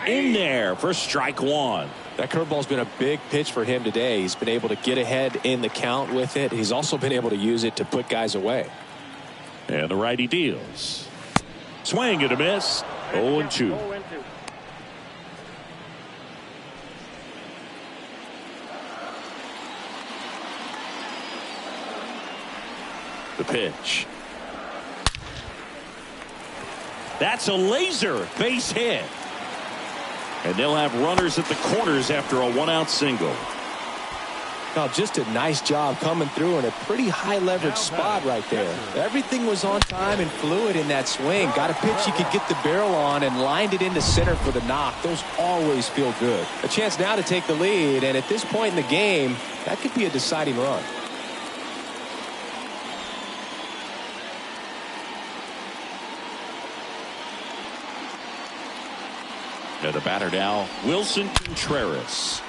In there for strike one. That curveball's been a big pitch for him today. He's been able to get ahead in the count with it. He's also been able to use it to put guys away. And the righty deals. Swing and a miss. 0-2. The pitch. That's a laser base hit. And they'll have runners at the corners after a one-out single. Oh, just a nice job coming through in a pretty high leverage spot right there. Everything was on time and fluid in that swing. Got a pitch he could get the barrel on and lined it into center for the knock. Those always feel good. A chance now to take the lead, and at this point in the game, that could be a deciding run. Now the batter now, Wilson Contreras.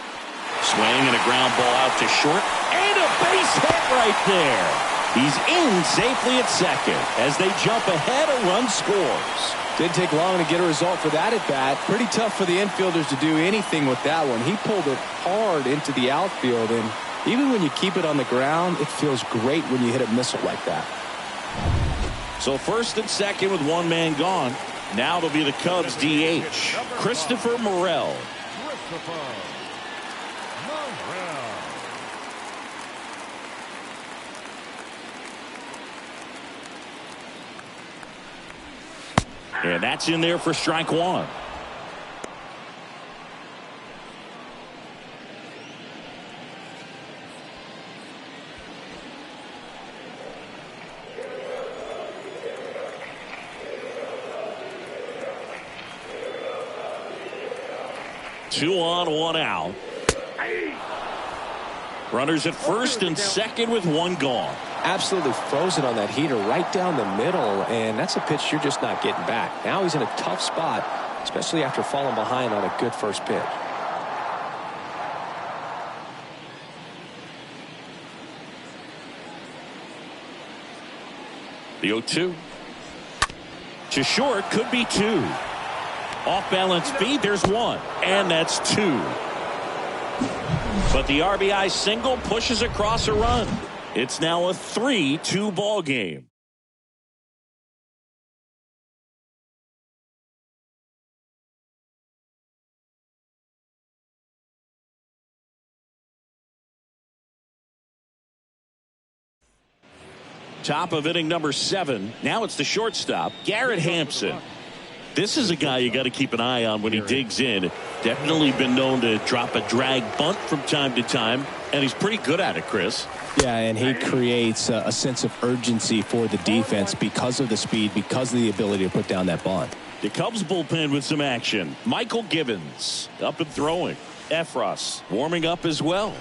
Swing and a ground ball out to short. And a base hit right there. He's in safely at second. As they jump ahead, a run scores. Didn't take long to get a result for that at bat. Pretty tough for the infielders to do anything with that one. He pulled it hard into the outfield, and even when you keep it on the ground, it feels great when you hit a missile like that. So first and second with one man gone. Now it'll be the Cubs DH, Christopher Morel. And that's in there for strike one. Two on, one out. Runners at first and second with one gone. Absolutely frozen on that heater right down the middle, and that's a pitch you're just not getting back. Now he's in a tough spot, especially after falling behind on a good first pitch. The 0-2. To short, could be 2. Off balance feed, there's 1. And that's 2. But the RBI single pushes across a run. It's now a 3-2 ball game. Top of inning number 7. Now it's the shortstop, Garrett Hampson. This is a guy you got to keep an eye on when he digs in. Definitely been known to drop a drag bunt from time to time, and he's pretty good at it, Chris. Yeah, and he creates a sense of urgency for the defense because of the speed, because of the ability to put down that bunt. The Cubs bullpen with some action. Michael Givens up and throwing. Efros warming up as well.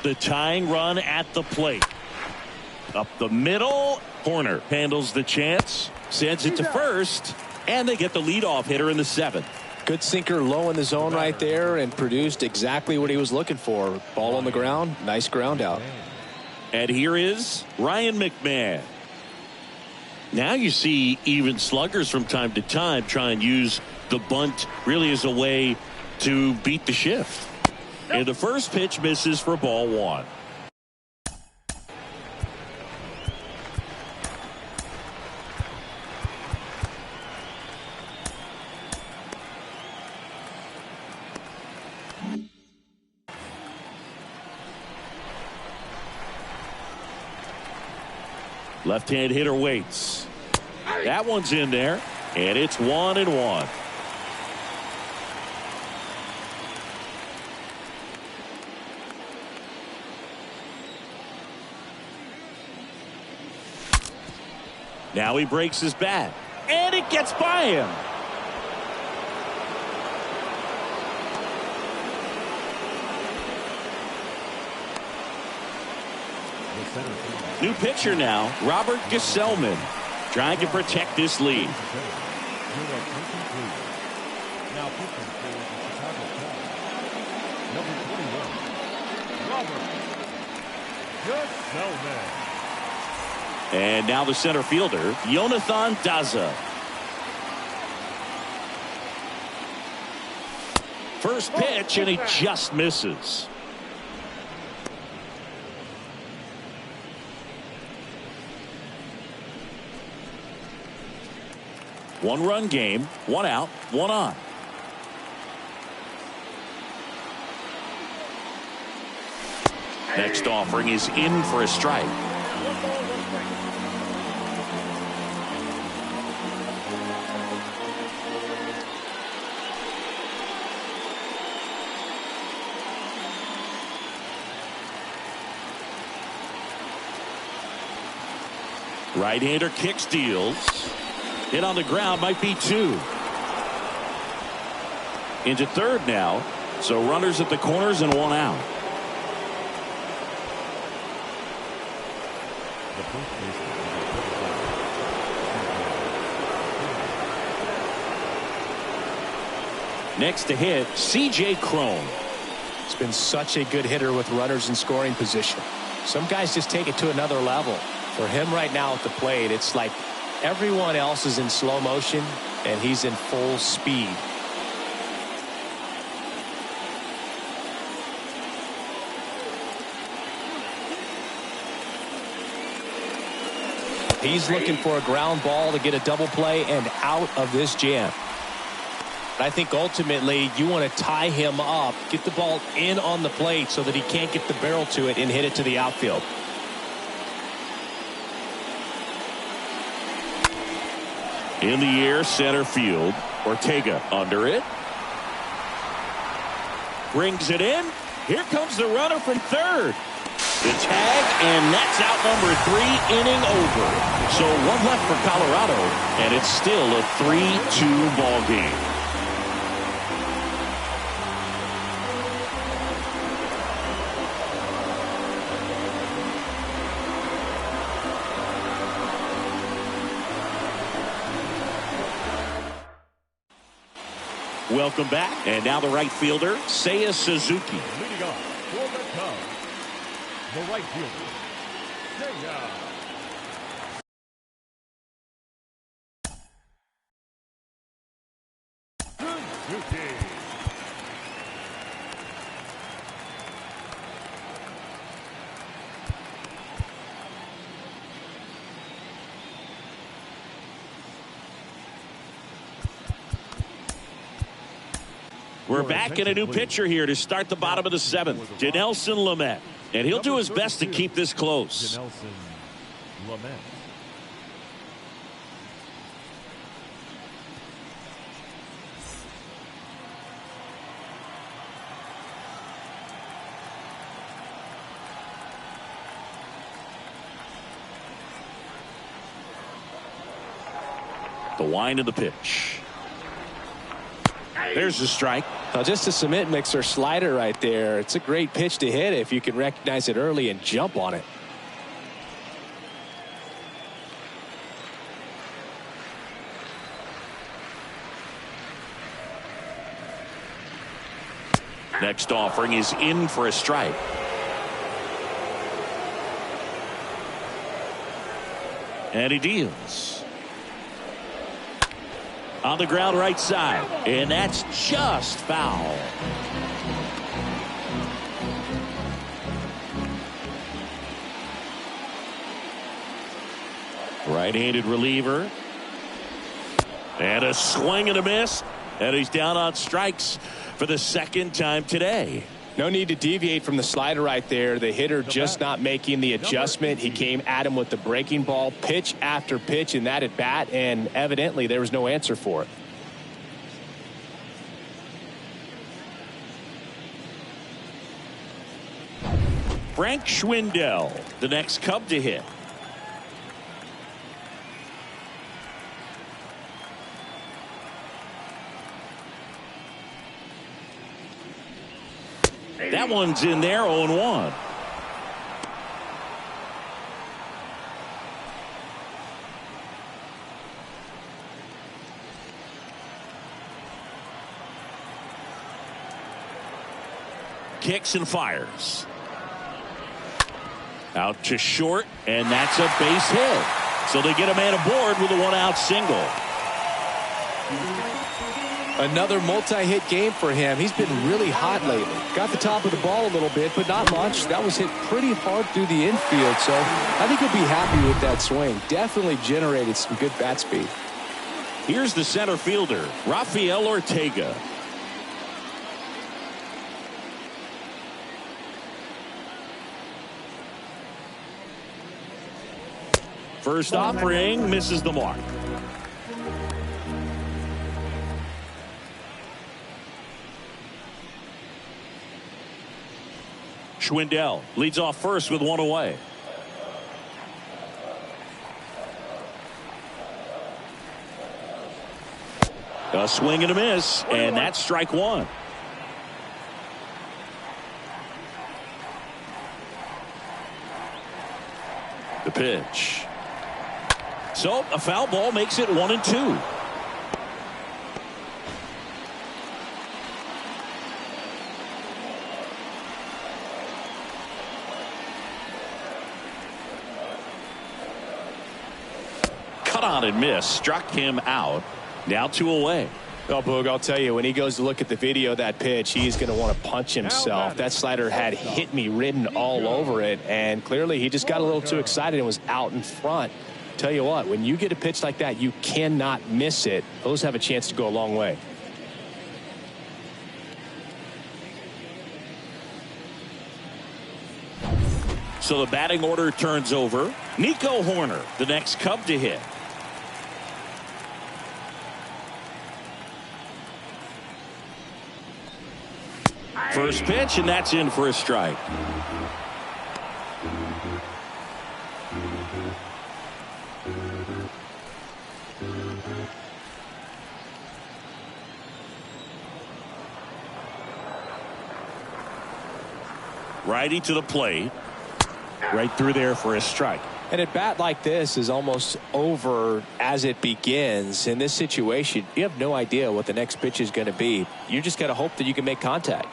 The tying run at the plate. Up the middle. Corner handles the chance. Sends it to first. And they get the leadoff hitter in the 7th. Good sinker low in the zone right there and produced exactly what he was looking for. Ball on the ground. Nice ground out. And here is Ryan McMahon. Now you see even sluggers from time to time try and use the bunt really as a way to beat the shift. And the first pitch misses for ball 1. Left-hand hitter waits. That one's in there, and it's 1-1. Now he breaks his bat, and it gets by him. New pitcher now, Robert Gesellman, trying to protect this lead. Now pitching for the Chicago Cubs, number 21, Robert Gesellman. And now the center fielder, Jonathan Daza. First pitch, and he just misses. One-run game, 1 out, 1 on. Next offering is in for a strike. One ball, one strike. Right-hander kicks, deals. Hit on the ground, might be 2. Into third now. So runners at the corners and 1 out. Next to hit, C.J. Cron. He's been such a good hitter with runners in scoring position. Some guys just take it to another level. For him right now at the plate, it's like everyone else is in slow motion and he's in full speed. He's looking for a ground ball to get a double play and out of this jam. But I think ultimately you want to tie him up, get the ball in on the plate so that he can't get the barrel to it and hit it to the outfield. In the air, center field. Ortega under it. Brings it in. Here comes the runner from third. The tag, and that's out number 3, inning over. So 1 left for Colorado, and it's still a 3-2 ball game. Welcome back, and now the right fielder, Seiya Suzuki. Leading off for the Cubs, the right fielder, Seiya Suzuki. We're back in a new pitcher here to start the bottom of the 7th. Dinelson Lamet. And he'll do his best to keep this close. Dinelson Lamet. The wind of the pitch. There's the strike. Now just a cement mixer slider right there. It's a great pitch to hit if you can recognize it early and jump on it. Next offering is in for a strike. And he deals. On the ground right side, and that's just foul. Right-handed reliever. And a swing and a miss. And he's down on strikes for the 2nd time today. No need to deviate from the slider right there. The hitter just not making the adjustment. He came at him with the breaking ball, pitch after pitch in that at bat, and evidently there was no answer for it. Frank Schwindel, the next Cub to hit. That one's in there, 0-1. Kicks and fires. Out to short, and that's a base hit. So they get a man aboard with a 1-out single. Another multi-hit game for him. He's been really hot lately. Got the top of the ball a little bit, but not much. That was hit pretty hard through the infield, so I think he'll be happy with that swing. Definitely generated some good bat speed. Here's the center fielder, Rafael Ortega. First offering misses the mark. Schwindel leads off first with one away. A swing and a miss, and that's strike one. The pitch. So a foul ball makes it 1-2. Cut on and miss, struck him out. Now 2 away. Oh, Boog, I'll tell you, when he goes to look at the video of that pitch, he's going to want to punch himself. That slider had hit me written all over it, and clearly he just got a little too excited and was out in front. Tell you what, when you get a pitch like that, you cannot miss it. Those have a chance to go a long way. So the batting order turns over. Nico Horner, the next Cub to hit. First pitch, and that's in for a strike. Righty to the plate. Right through there for a strike. And a bat like this is almost over as it begins. In this situation, you have no idea what the next pitch is going to be. You just got to hope that you can make contact.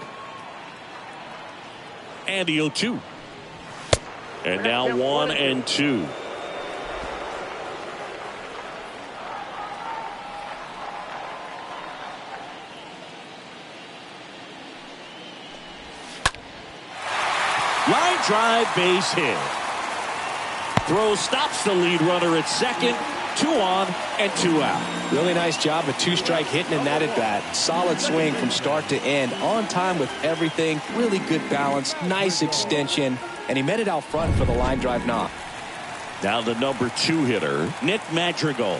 And the 0-2. And now 1-2. Line drive, base hit. Throw stops the lead runner at second. 2 on and 2 out. Really nice job, a 2-strike hitting in that at bat. Solid swing from start to end. On time with everything. Really good balance. Nice extension. And he met it out front for the line drive knock. Now the number 2 hitter, Nick Madrigal.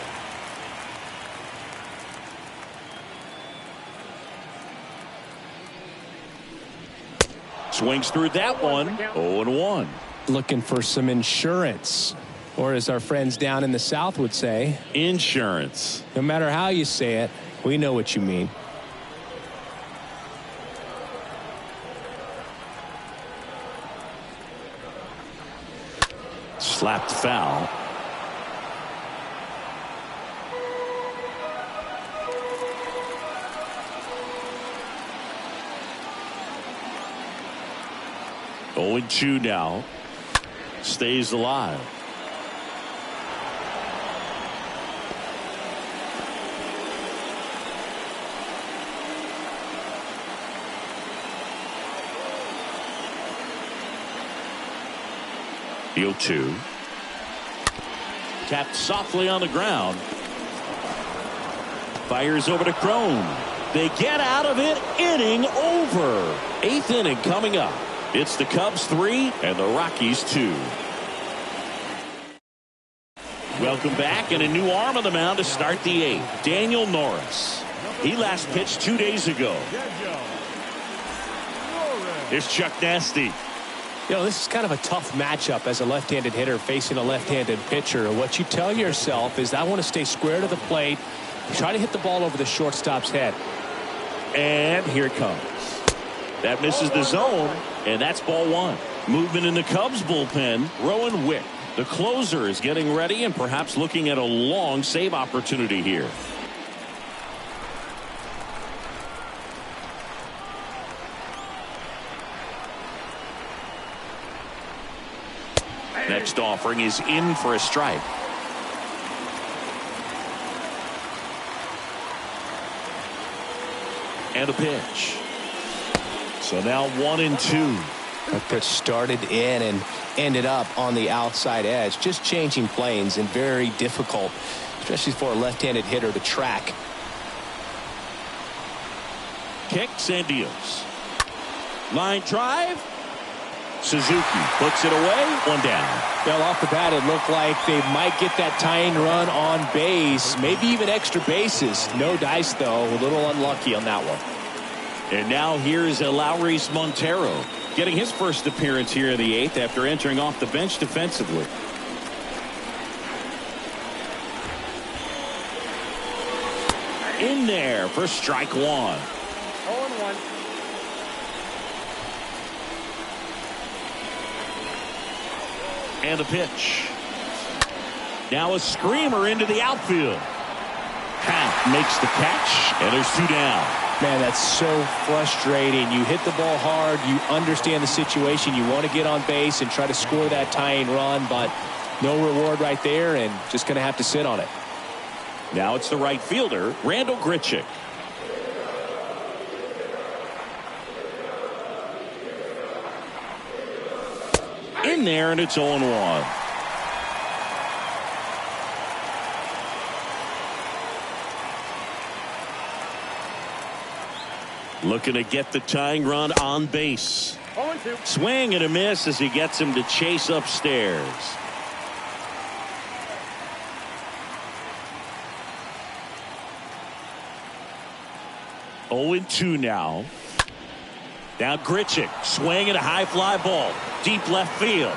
Swings through that one. 0-1. Looking for some insurance. Or as our friends down in the South would say, insurance. No matter how you say it, we know what you mean. Slapped foul. Oh, 0-2 now. Stays alive. The 0-2. Tapped softly on the ground. Fires over to Crone. They get out of it. Inning over. 8th inning coming up. It's the Cubs 3 and the Rockies 2. Welcome back, and a new arm on the mound to start the 8th. Daniel Norris. He last pitched 2 days ago. Here's Chuck Nasty. You know, this is kind of a tough matchup as a left-handed hitter facing a left-handed pitcher. What you tell yourself is, I want to stay square to the plate, try to hit the ball over the shortstop's head. And here it comes. That misses the zone, and that's ball 1. Movement in the Cubs bullpen. Rowan Wick, the closer, is getting ready and perhaps looking at a long save opportunity here. Next offering is in for a strike. And a pitch. So now 1-2. That pitch started in and ended up on the outside edge. Just changing planes, and very difficult, especially for a left-handed hitter to track. Kicks and deals. Line drive. Suzuki puts it away. One down. Well, off the bat, it looked like they might get that tying run on base, maybe even extra bases. No dice, though. A little unlucky on that one. And now here's Lowry's Montero getting his first appearance here in the 8th after entering off the bench defensively. In there for strike one. 0-1. And a pitch. Now a screamer into the outfield. Happ makes the catch, and there's 2 down. Man, that's so frustrating. You hit the ball hard. You understand the situation. You want to get on base and try to score that tying run, but no reward right there, and just going to have to sit on it. Now it's the right fielder, Randall Grichuk. In there, and it's 0-1. Looking to get the tying run on base. 0-2. Swing and a miss as he gets him to chase upstairs. Oh, 2 now. Now Grichuk swinging a high fly ball. Deep left field.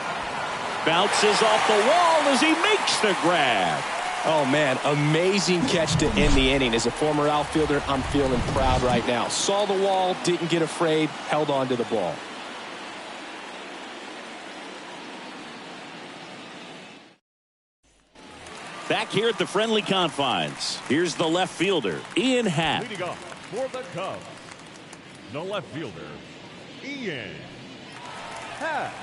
Bounces off the wall as he makes the grab. Oh, man, amazing catch to end the inning. As a former outfielder, I'm feeling proud right now. Saw the wall, didn't get afraid, held on to the ball. Back here at the friendly confines, here's the left fielder, Ian Happ. Leading off for the Cubs, the left fielder, Ian Happ.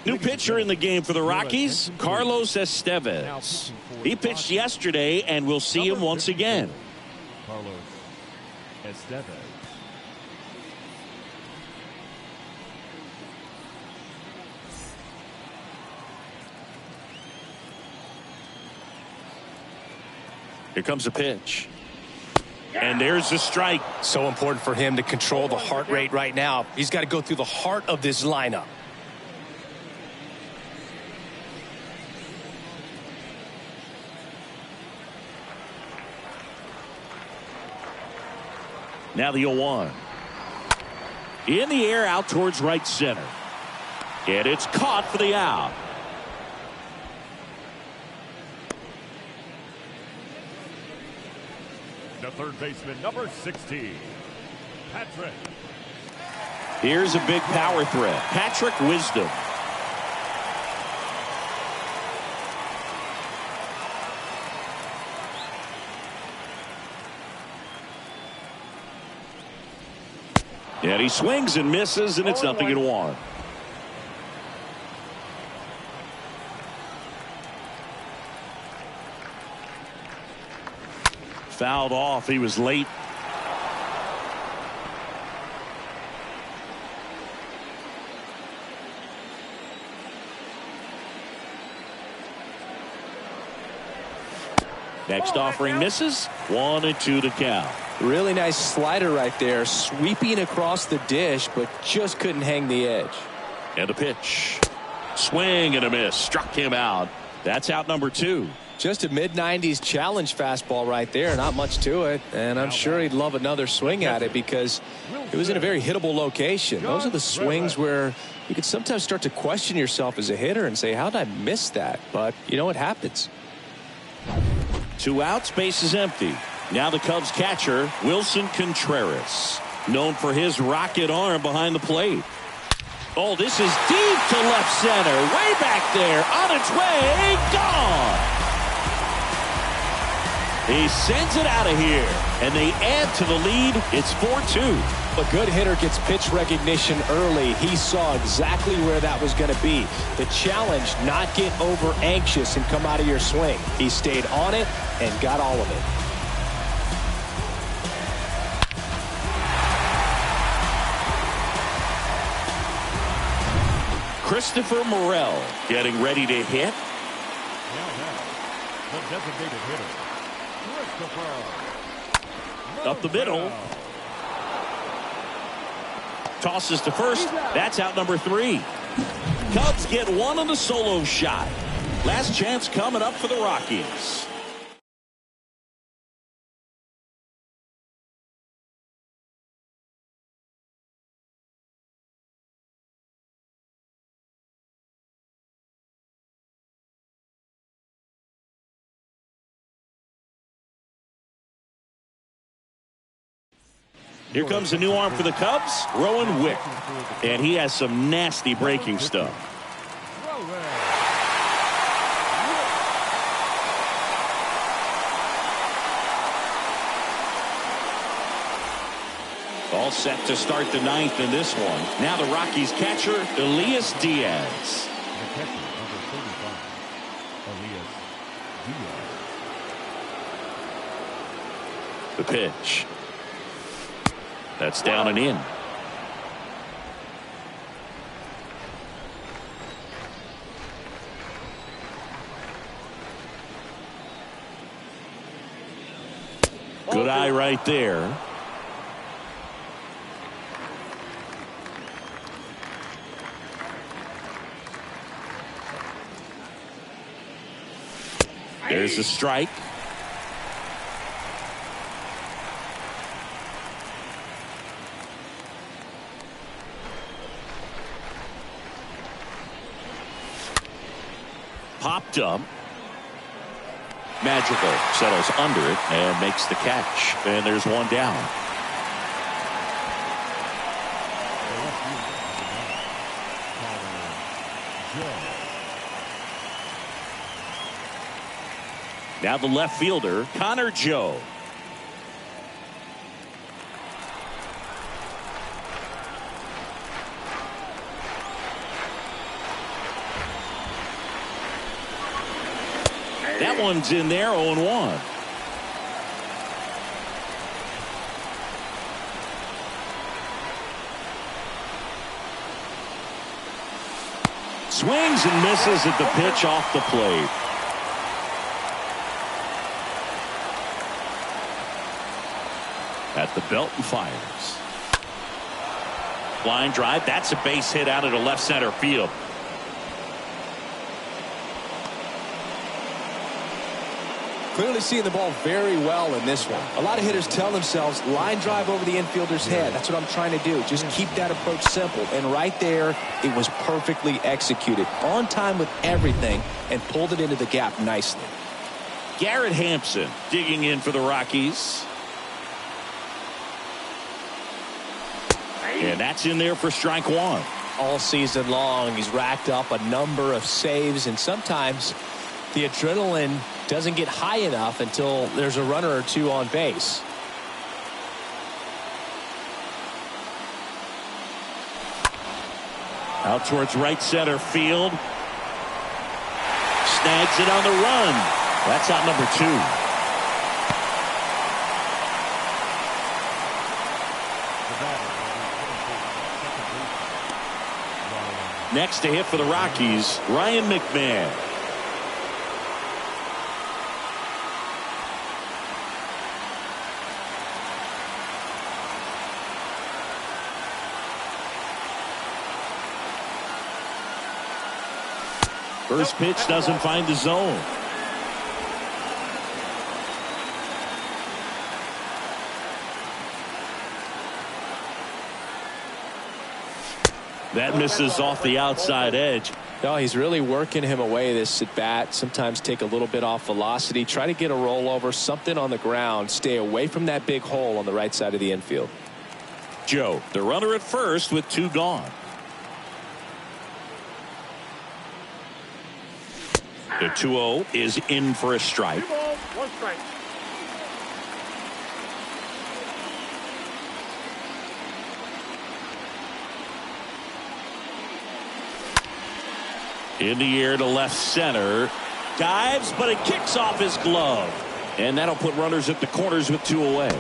New pitcher in the game for the Rockies, Carlos Estevez. He pitched yesterday, and we'll see him once again. Carlos Estevez. Here comes a pitch. And there's the strike. So important for him to control the heart rate right now. He's got to go through the heart of this lineup. Now the 0-1. In the air out towards right center. And it's caught for the out. The third baseman, number 16, Patrick. Here's a big power threat. Patrick Wisdom. And he swings and misses, and it's 0-1. Fouled off. He was late. Next offering misses. 1-2 to count. Really nice slider right there, sweeping across the dish, but just couldn't hang the edge. And a pitch. Swing and a miss. Struck him out. That's out number 2. Just a mid-90s challenge fastball right there. Not much to it. And I'm sure he'd love another swing at it because it was in a very hittable location. Those are the swings where you could sometimes start to question yourself as a hitter and say, how did I miss that? But, you know, it happens. 2 outs, base is empty. Now the Cubs catcher, Wilson Contreras, known for his rocket arm behind the plate. Oh, this is deep to left center. Way back there. On its way. Gone. He sends it out of here. And they add to the lead. It's 4-2. A good hitter gets pitch recognition early. He saw exactly where that was going to be. The challenge, not get over anxious and come out of your swing. He stayed on it and got all of it. Christopher Morel getting ready to hit. The designated hitter, Christopher Up the middle. Tosses to first. That's out number 3. Cubs get one on the solo shot. Last chance coming up for the Rockies. Here comes a new arm for the Cubs, Rowan Wick. And he has some nasty breaking stuff. All set to start the 9th in this one. Now the Rockies catcher, Elias Diaz. The catcher, number 35, Elias Diaz. The pitch. That's down and in. Good eye right there. There's a strike. Popped up. Magical settles under it and makes the catch. And there's one down. Now the left fielder, Connor Joe. That one's in there, 0-1. Swings and misses at the pitch off the plate. At the belt and fires. Line drive. That's a base hit out of the left center field. Clearly seeing the ball very well in this one. A lot of hitters tell themselves line drive over the infielder's head. That's what I'm trying to do. Just keep that approach simple. And right there, it was perfectly executed. On time with everything and pulled it into the gap nicely. Garrett Hampson digging in for the Rockies. And that's in there for strike one. All season long, he's racked up a number of saves, and sometimes the adrenaline doesn't get high enough until there's a runner or two on base. Out towards right center field. Snags it on the run. That's out number 2. Next to hit for the Rockies, Ryan McMahon. First pitch doesn't find the zone. That misses off the outside edge. No, he's really working him away this at bat. Sometimes take a little bit off velocity. Try to get a rollover, something on the ground. Stay away from that big hole on the right side of the infield. Joe, the runner at first with 2 gone. The 2-0 is in for a strike. 2 balls, 1 strike. In the air to left center. Dives, but it kicks off his glove. And that'll put runners at the corners with 2 away. The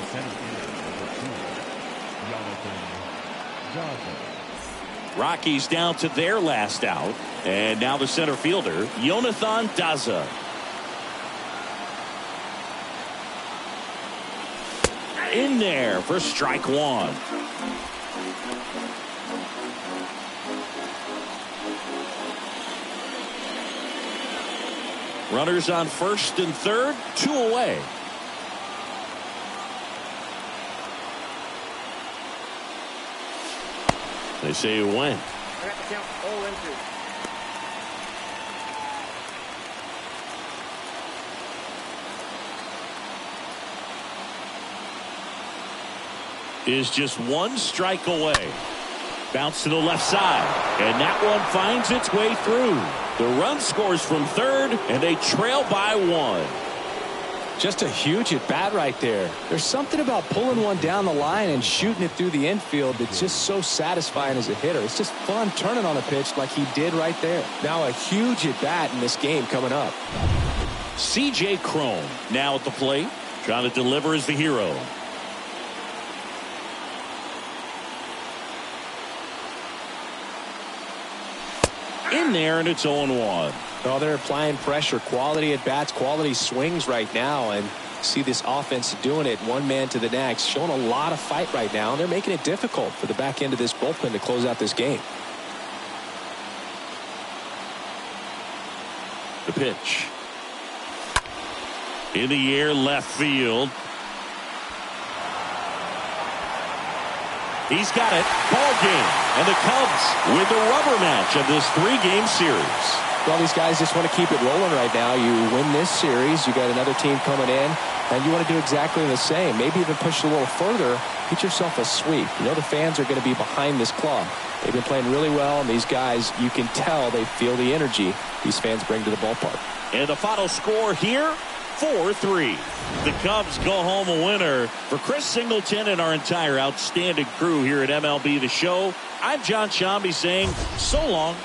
center fielder, number 2, Jonathan Johnson. Rockies down to their last out. And now the center fielder, Jonathan Daza. In there for strike one. Runners on first and third, 2 away. They say it went. Is just 1 strike away. Bounce to the left side, and that one finds its way through. The run scores from third, and they trail by 1. Just a huge at bat right there. There's something about pulling one down the line and shooting it through the infield that's just so satisfying as a hitter. It's just fun turning on a pitch like he did right there. Now a huge at bat in this game coming up. C.J. Cron now at the plate, trying to deliver as the hero. In there, and it's 0-1. Oh, they're applying pressure, quality at bats, quality swings right now, and see this offense doing it one man to the next, showing a lot of fight right now, and they're making it difficult for the back end of this bullpen to close out this game. The pitch. In the air, left field. He's got it. Ball game. And the Cubs with the rubber match of this 3-game series. Well, these guys just want to keep it rolling right now. You win this series, you got another team coming in, and you want to do exactly the same. Maybe even push it a little further. Get yourself a sweep. You know the fans are going to be behind this club. They've been playing really well, and these guys, you can tell they feel the energy these fans bring to the ballpark. And the final score here, 4-3. The Cubs go home a winner. For Chris Singleton and our entire outstanding crew here at MLB The Show, I'm John Shambi saying so long.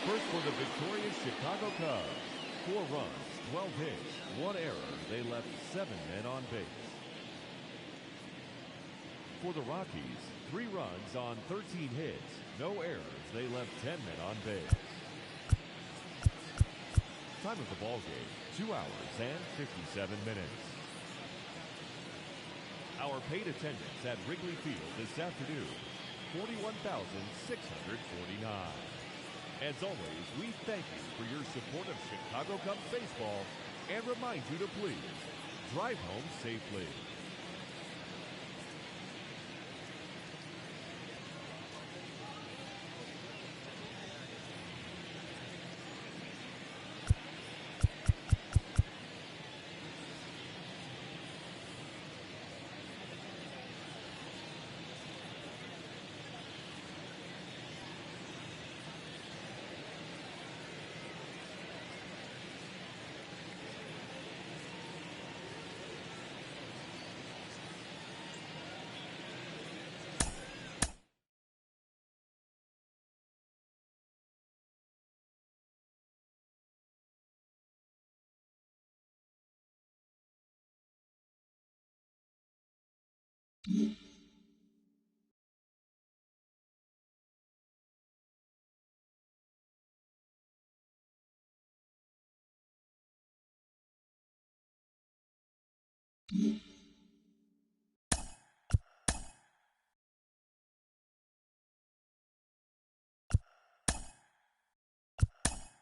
First for the victorious Chicago Cubs. 4 runs, 12 hits, 1 error. They left 7 men on base. For the Rockies, 3 runs on 13 hits, no errors. They left 10 men on base. Time of the ball game, 2 hours and 57 minutes. Our paid attendance at Wrigley Field this afternoon, 41,649. As always, we thank you for your support of Chicago Cubs baseball and remind you to please drive home safely.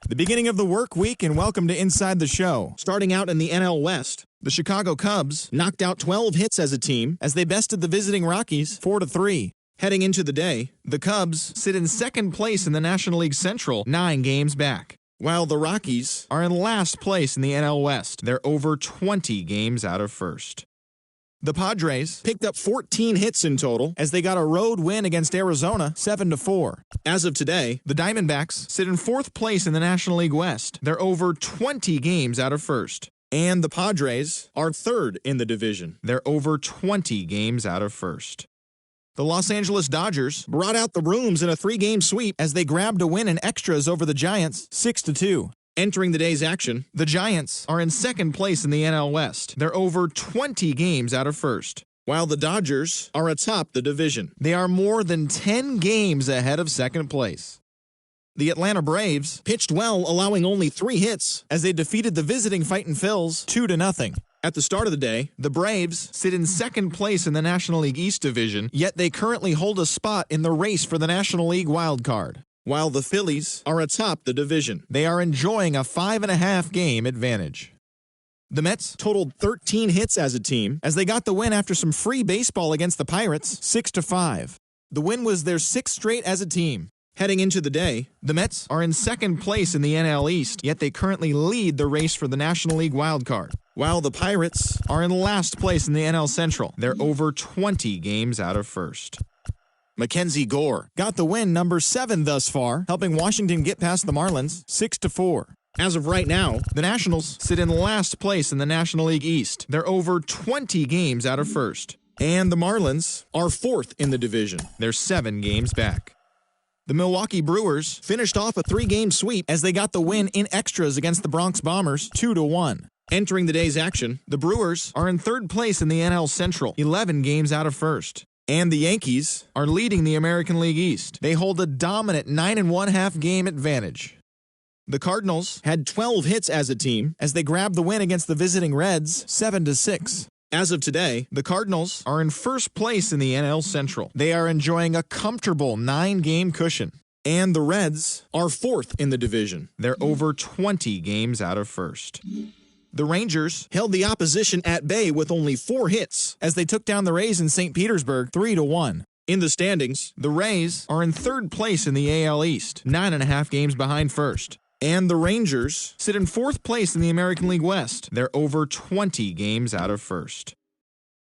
The beginning of the work week, and welcome to Inside the Show. Starting out in the NL West, the Chicago Cubs knocked out 12 hits as a team as they bested the visiting Rockies 4-3. Heading into the day, the Cubs sit in second place in the National League Central, 9 games back. while the Rockies are in last place in the NL West. They're over 20 games out of first. The Padres picked up 14 hits in total as they got a road win against Arizona 7-4. As of today, the Diamondbacks sit in fourth place in the National League West. They're over 20 games out of first. And the Padres are third in the division. They're over 20 games out of first. The Los Angeles Dodgers brought out the rooms in a 3-game sweep as they grabbed a win in extras over the Giants 6-2. Entering the day's action, the Giants are in second place in the NL West. They're over 20 games out of first, while the Dodgers are atop the division. They are more than 10 games ahead of second place. The Atlanta Braves pitched well, allowing only 3 hits as they defeated the visiting Fightin' Phils 2-0. At the start of the day, the Braves sit in second place in the National League East division, yet they currently hold a spot in the race for the National League wild card. While the Phillies are atop the division, they are enjoying a 5.5 game advantage. The Mets totaled 13 hits as a team as they got the win after some free baseball against the Pirates 6-5. The win was their 6th straight as a team. Heading into the day, the Mets are in second place in the NL East, yet they currently lead the race for the National League wild card. While the Pirates are in last place in the NL Central, they're over 20 games out of first. Mackenzie Gore got the win, number 7 thus far, helping Washington get past the Marlins 6-4. As of right now, the Nationals sit in last place in the National League East. They're over 20 games out of first. And the Marlins are 4th in the division. They're 7 games back. The Milwaukee Brewers finished off a 3-game sweep as they got the win in extras against the Bronx Bombers 2-1. Entering the day's action, the Brewers are in third place in the NL Central, 11 games out of first. And the Yankees are leading the American League East. They hold a dominant 9.5 game advantage. The Cardinals had 12 hits as a team as they grabbed the win against the visiting Reds 7-6. As of today, the Cardinals are in first place in the NL Central. They are enjoying a comfortable 9-game cushion. And the Reds are 4th in the division. They're over 20 games out of first. The Rangers held the opposition at bay with only 4 hits as they took down the Rays in St. Petersburg 3-1. In the standings, the Rays are in third place in the AL East, 9.5 games behind first. And the Rangers sit in 4th place in the American League West. They're over 20 games out of first.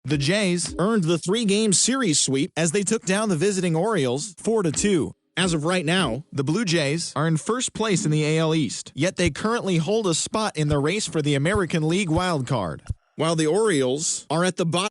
The Jays earned the 3-game series sweep as they took down the visiting Orioles 4-2. As of right now, the Blue Jays are in first place in the AL East, yet they currently hold a spot in the race for the American League wild card, while the Orioles are at the bottom.